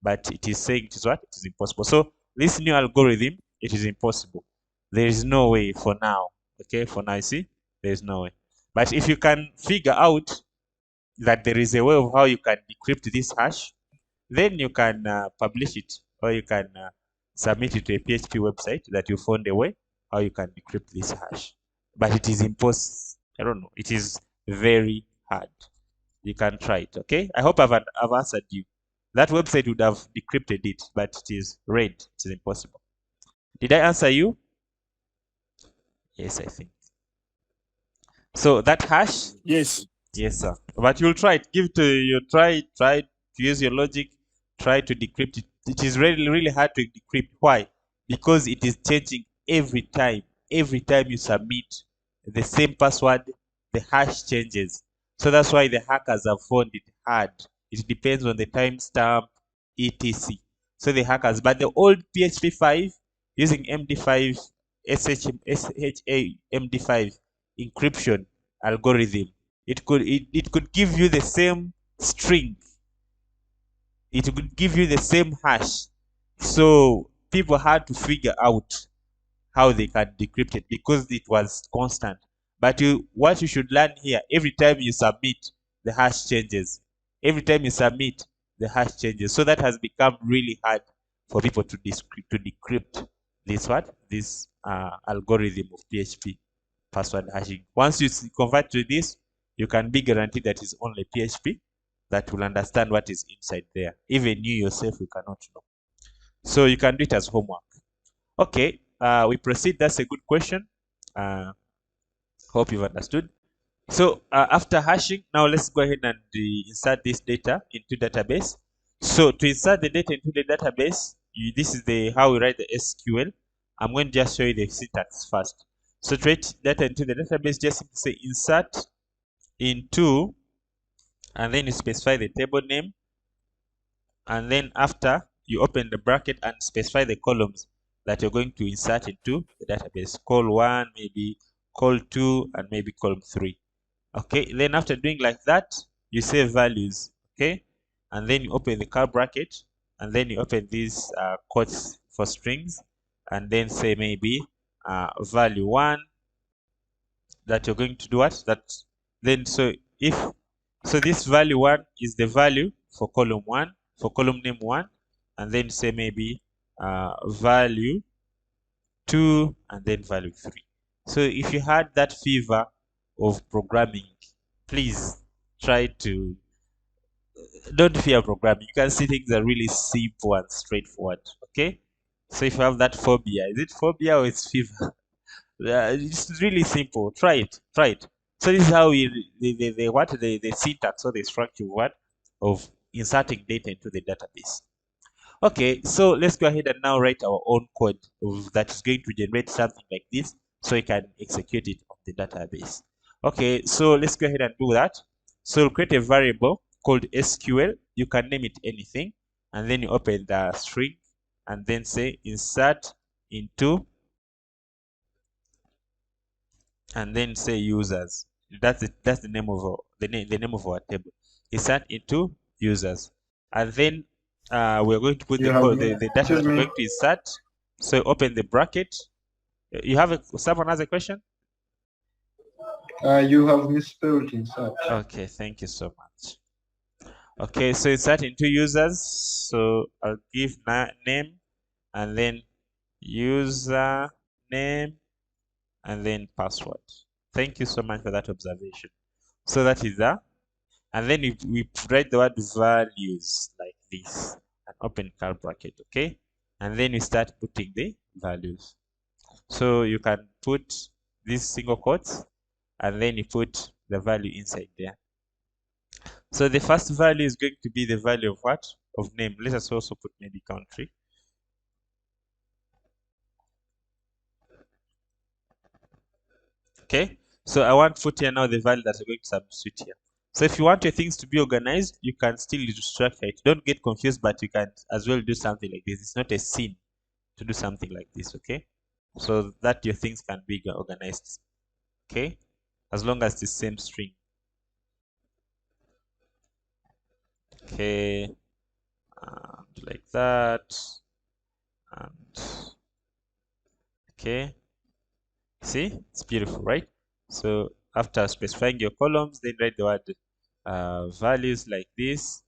but it is saying it is what? It is impossible. So this new algorithm, it is impossible. There is no way for now. Okay, for now, you see, there is no way. But if you can figure out that there is a way of how you can decrypt this hash, then you can publish it, or you can submit it to a PHP website that you found a way how you can decrypt this hash. But it is impossible. I don't know. It is very hard. You can try it. Okay. I hope I've answered you. That website would have decrypted it, but it is red. It is impossible. Did I answer you? Yes, I think. So that hash. Yes. Yes, sir. But you'll try it. Try to use your logic. Try to decrypt it. It is really, really hard to decrypt. Why? Because it is changing every time. Every time you submit the same password, the hash changes. So that's why the hackers have found it hard. It depends on the timestamp, etc. So the hackers, but the old PHP 5 using MD5, SHA MD5 encryption algorithm, it could give you the same string. It could give you the same hash. So people had to figure out how they can decrypt it because it was constant. But what you should learn here, every time you submit, the hash changes. Every time you submit, the hash changes. So that has become really hard for people to decrypt this algorithm of PHP password hashing. Once you convert to this, you can be guaranteed that it's only PHP that will understand what is inside there. Even you yourself, you cannot know. So you can do it as homework. Okay, we proceed. That's a good question. Hope you've understood. So after hashing, now let's go ahead and insert this data into database. So to insert the data into the database, this is how we write the SQL. I'm going to just show you the syntax first. So to write data into the database, just say insert into, and then you specify the table name, and then after you open the bracket and specify the columns that you're going to insert into the database. Col 1, maybe col 2, and maybe column 3. Okay, then after doing like that, you say values. Okay, and then you open the curly bracket, and then you open these quotes for strings, and then say maybe value 1, that you're going to do what? That then so this value 1 is the value for column 1, for column name 1, and then say maybe value 2, and then value 3. So if you had that fever of programming, please try to don't fear programming. You can see things are really simple and straightforward. Okay, so if you have that phobia, is it phobia or it's fever? It's really simple. Try it. So this is how the syntax or the structure of inserting data into the database. Okay, so let's go ahead and now write our own code that is going to generate something like this, so we can execute it on the database. Okay, so let's go ahead and do that. So we'll create a variable called SQL. You can name it anything, and then you open the string, and then say insert into, and then say users. That's the name of the name of our table. Insert into users, and then we're going to put the data that we're going to insert. So open the bracket. You have someone has a question? You have misspelled insert. Okay, thank you so much. Okay, so insert into users. So I'll give name and then user name and then password. Thank you so much for that observation. So that is that. And then we write the word values like this, an open curly bracket, okay? And then we start putting the values. So you can put these single quotes and then you put the value inside there. So the first value is going to be the value of what? Of name. Let us also put maybe country. Okay, so I want to put here now the value that I'm going to substitute here. So if you want your things to be organized, you can still restructure it. Don't get confused, but you can as well do something like this. It's not a sin to do something like this, okay? So that your things can be organized, okay? As long as it's the same string. Okay, and like that, and okay. See, it's beautiful, right? So after specifying your columns, then write the word values like this,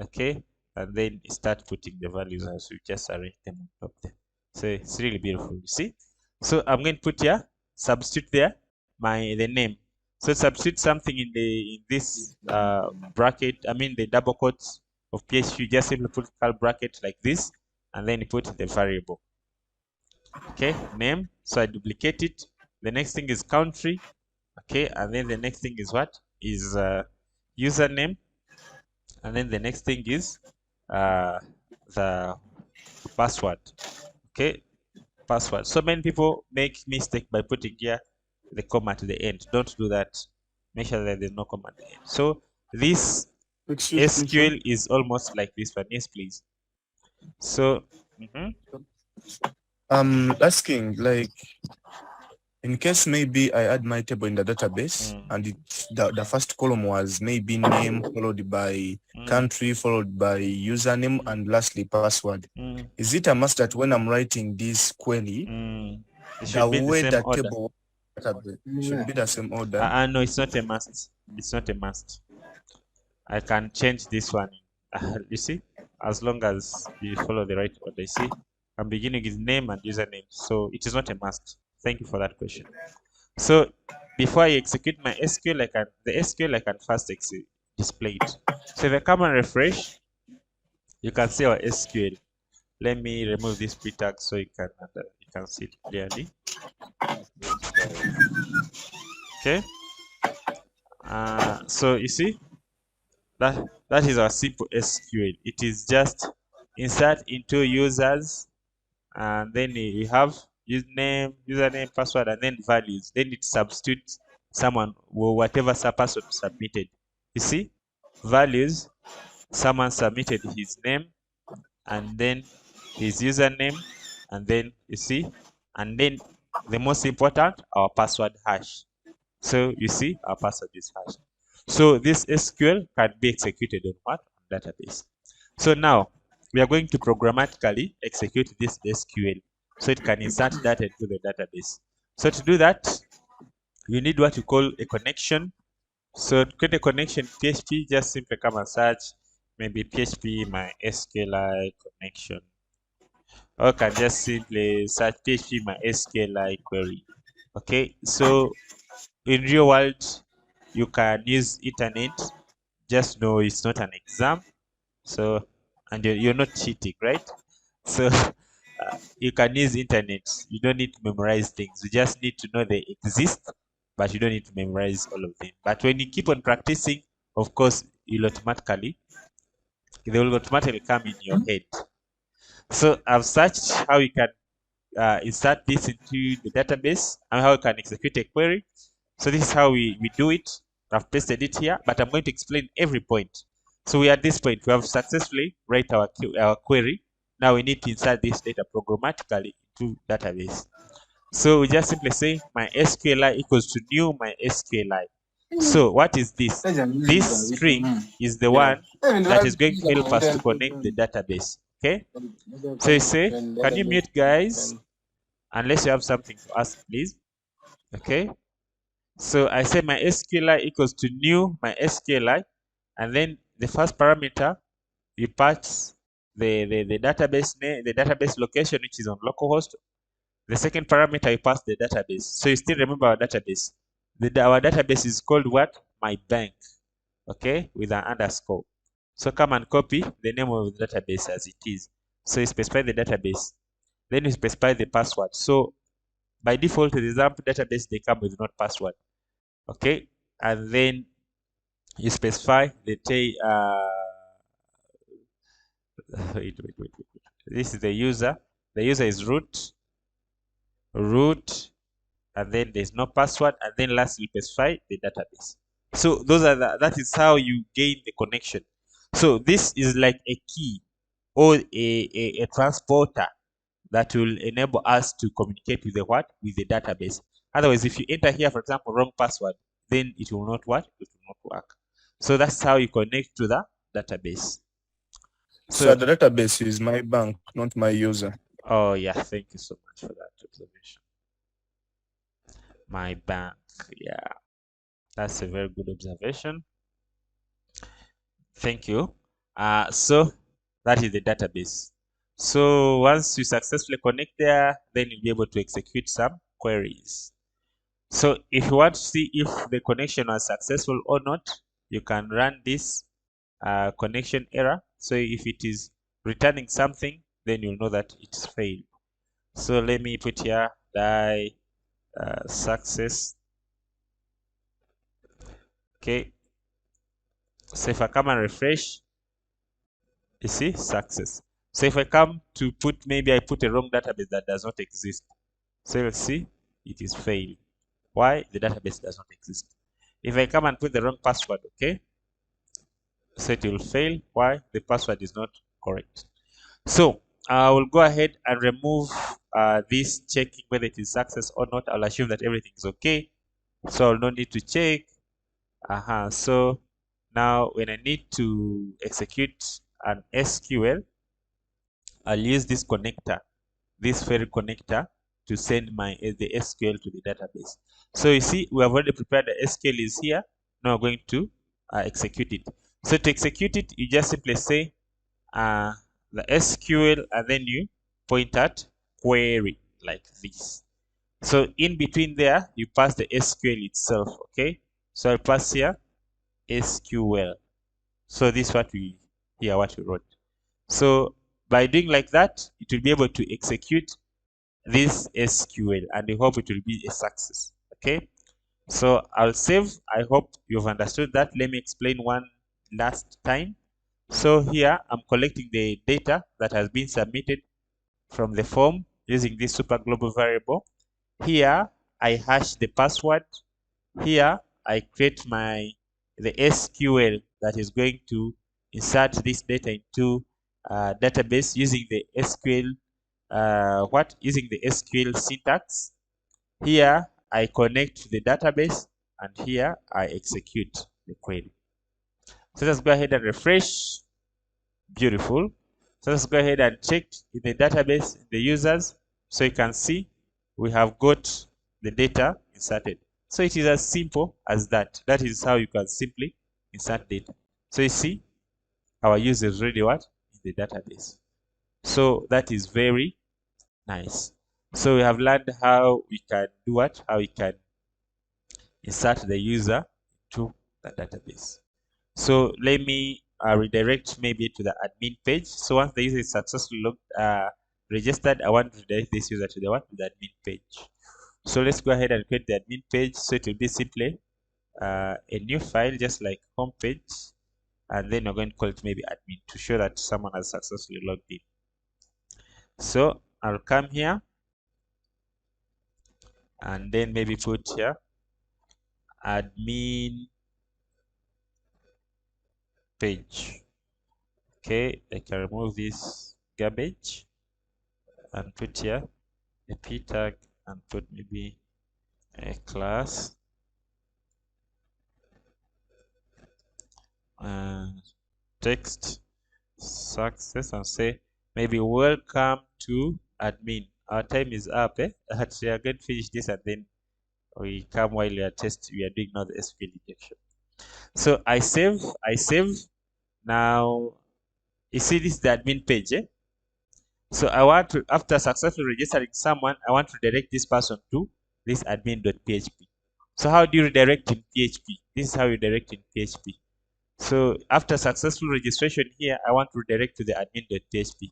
okay, and then start putting the values as you just arrange them on top there. So it's really beautiful, you see. So I'm going to put here, substitute there the name. So substitute something in this bracket, I mean the double quotes of PHP, just simply put curly bracket like this, and then you put the variable. Okay, name. So I duplicate it. The next thing is country. Okay, and then the next thing is what? Is username. And then the next thing is the password. Okay, password. So many people make mistake by putting here the comma at the end. Don't do that. Make sure that there's no comma at the end. So this SQL is almost like this one. Yes, please. So I'm asking, like, in case maybe I add my table in the database and the first column was maybe name followed by country followed by username and lastly password. Is it a must that when I'm writing this query, the way the table should be the same order? No, it's not a must. It's not a must. I can change this one. You see, as long as you follow the right order. You see, I'm beginning with name and username, so it is not a must. Thank you for that question. So before I execute my SQL, the SQL I can first display it. So if I come and refresh, you can see our SQL. Let me remove this pre-tag so you can see it clearly. Okay. So you see that is our simple SQL. It is just insert into users, and then you have username, password, and then values. Then it substitutes someone or whatever person submitted. You see, values. Someone submitted his name, and then his username, and then you see, and then the most important, our password hash. So you see, our password is hash. So this SQL can be executed on what? On database. So now we are going to programmatically execute this SQL so it can insert data into the database. So to do that, you need what you call a connection. So to create a connection in PHP, just simply come and search maybe PHP my SQLi connection. Or you can just simply search PHP my SQLi query. Okay, so in real world, you can use internet. Just know it's not an exam. So, and you're not cheating, right? So you can use internet. You don't need to memorize things. You just need to know they exist, but you don't need to memorize all of them. But when you keep on practicing, of course, they will automatically come in your head. So I've searched how you can insert this into the database and how you can execute a query. So this is how we do it. I've pasted it here, but I'm going to explain every point. So we are at this point. We have successfully write our query. Now we need to insert this data programmatically into database. So we just simply say my SQLi equals to new my SQLi. So what is this? This string is the one that is going to help us to connect the database. Okay. So you say, can you mute guys? Unless you have something to ask, please. Okay. So I say my SQLi equals to new my SQLi, and then the first parameter you pass the database name, the database location, which is on localhost. The second parameter you pass the database. So you still remember our database. Our database is called what? My bank. Okay, with an underscore. So come and copy the name of the database as it is. So you specify the database. Then you specify the password. So by default, the example database, they come with not password. Okay, and then you specify the wait. This is the user. The user is root, and then there's no password, and then lastly you specify the database. So those are that is how you gain the connection. So this is like a key or a transporter that will enable us to communicate with the what? With the database. Otherwise, if you enter here, for example, wrong password, then it will not what? It will not work. So that's how you connect to the database. So the database is my bank, not my user. Oh yeah, thank you so much for that observation. My bank, yeah, that's a very good observation. Thank you. So that is the database. So once you successfully connect there, then you'll be able to execute some queries. So if you want to see if the connection was successful or not, you can run this connection error. So if it is returning something, then you'll know that it's failed. So let me put here die success. Okay. So if I come and refresh, you see success. So if I come to put, maybe I put a wrong database that does not exist. So you'll see it is failed. Why? The database does not exist. If I come and put the wrong password, okay, so it will fail. Why? The password is not correct. So I will go ahead and remove this checking whether it is success or not. I'll assume that everything is okay. So I'll not need to check. So now when I need to execute an SQL, I'll use this connector, this fairy connector, to send the SQL to the database. So you see, we have already prepared the SQL is here. Now we're going to execute it. So to execute it, you just simply say the SQL, and then you point at query like this. So in between there, you pass the SQL itself. Okay. So I pass here SQL. So this is what we wrote. So by doing like that, it will be able to execute this SQL, and I hope it will be a success. Okay. So I'll save. I hope you've understood that. Let me explain one last time. So here I'm collecting the data that has been submitted from the form using this super global variable. Here I hash the password. Here I create the SQL that is going to insert this data into database using the SQL using the SQL syntax. Here I connect to the database, and here I execute the query. So let's go ahead and refresh. Beautiful. So let's go ahead and check in the database the users. So you can see we have got the data inserted. So it is as simple as that. That is how you can simply insert data. So you see our users already what? In the database. So that is very nice. So we have learned how we can do what? How we can insert the user to the database. So let me redirect maybe to the admin page. So once the user is successfully registered, I want to redirect this user to the what? To the admin page. So let's go ahead and create the admin page. So it will be simply a new file, just like home page, and then we're going to call it maybe admin to show that someone has successfully logged in. So I'll come here and then maybe put here admin page. Okay, I can remove this garbage and put here a p tag and put maybe a class and text success and say maybe welcome to admin. Our time is up. We are going to finish this and then we come while we are doing now the SQL injection. So I save. Now you see this is the admin page. So I want to, after successfully registering someone, I want to direct this person to this admin.php. So how do you redirect in PHP? This is how you direct in PHP. So after successful registration here, I want to redirect to the admin.php.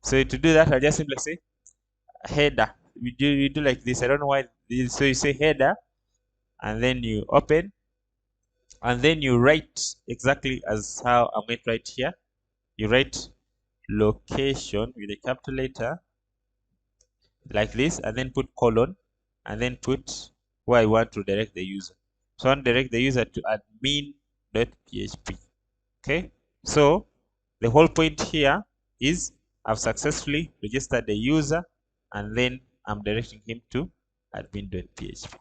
So to do that, I just simply say header. You do like this. I don't know why. So you say header, and then you open, and then you write exactly as how I'm going to write here. You write location with a capital letter like this, and then put colon, and then put where I want to direct the user. So I want to direct the user to admin.php. Okay, so the whole point here is I've successfully registered the user, and then I'm directing him to admin.php.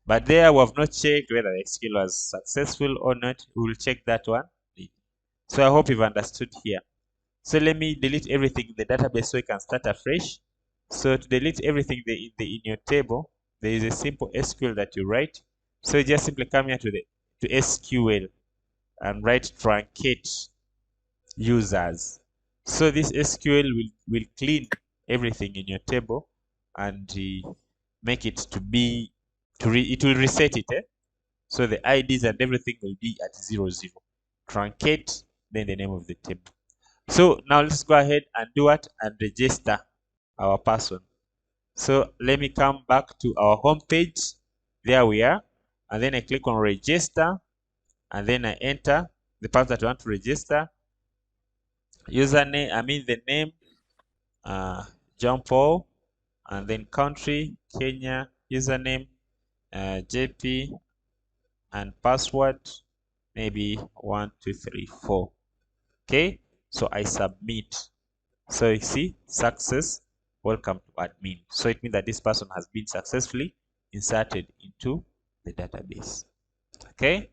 But there we have not checked whether the SQL was successful or not. We will check that one. So I hope you've understood here. So let me delete everything in the database so you can start afresh. So to delete everything in your table, there is a simple SQL that you write. So you just simply come here to SQL and write truncate users. So this SQL will clean everything in your table and make it to be it will reset it. So the IDs and everything will be at 00. Truncate, then the name of the table. So now let's go ahead and do what and register our person. So let me come back to our home page. There we are, and then I click on register, and then I enter the person that I want to register. Username, I mean the name, John Paul, and then country, Kenya, username, JP, and password, maybe 1234. Okay, so I submit. So you see, success, welcome to admin. So it means that this person has been successfully inserted into the database. Okay,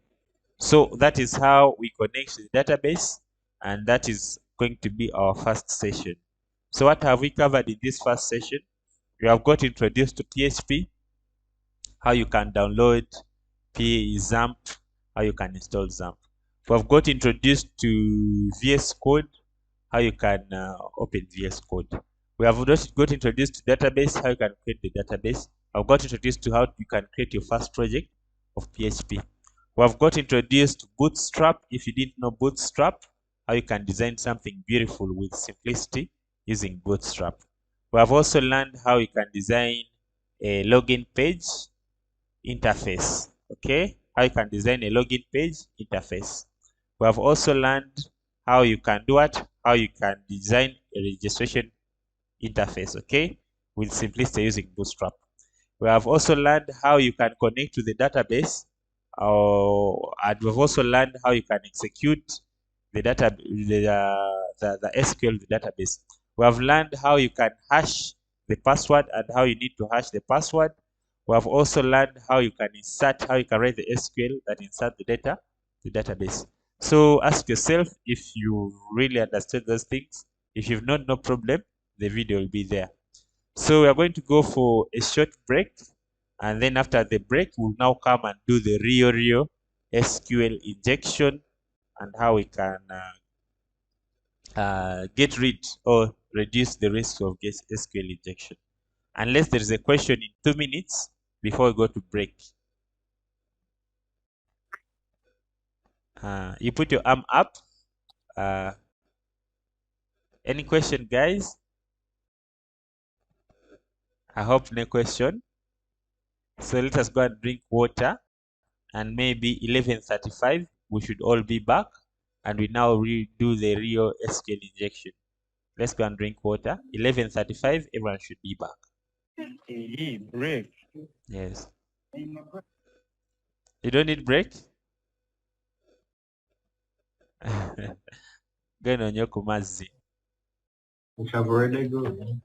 so that is how we connect to the database, and that is going to be our first session. So what have we covered in this first session? We have got introduced to PHP, how you can download XAMPP, how you can install XAMPP. We have got introduced to VS Code, how you can open VS Code. We have got introduced to database, how you can create the database. I've got introduced to how you can create your first project of PHP. We have got introduced to Bootstrap. If you didn't know Bootstrap, how you can design something beautiful with simplicity using Bootstrap. We have also learned how you can design a login page interface. Okay, how you can design a login page interface. We have also learned how you can do it, how you can design a registration interface, okay, with simplicity using Bootstrap. We have also learned how you can connect to the database, and we've also learned how you can execute the SQL the database. We have learned how you can hash the password and how you need to hash the password. We have also learned how you can insert, how you can write the SQL that insert the data, the database. So ask yourself if you really understood those things. If you've not, no problem, the video will be there. So we are going to go for a short break, and then after the break, we'll now come and do the real SQL injection and how we can get rid or reduce the risk of SQL injection. Unless there is a question in 2 minutes before we go to break. You put your arm up. Any question, guys? I hope no question. So let us go and drink water, and maybe 11:35 we should all be back, and we now do the real SQL injection. Let's go and drink water. 11:35, everyone should be back. Break. Yes. You don't need break? Go on your kumazi. We have already gone.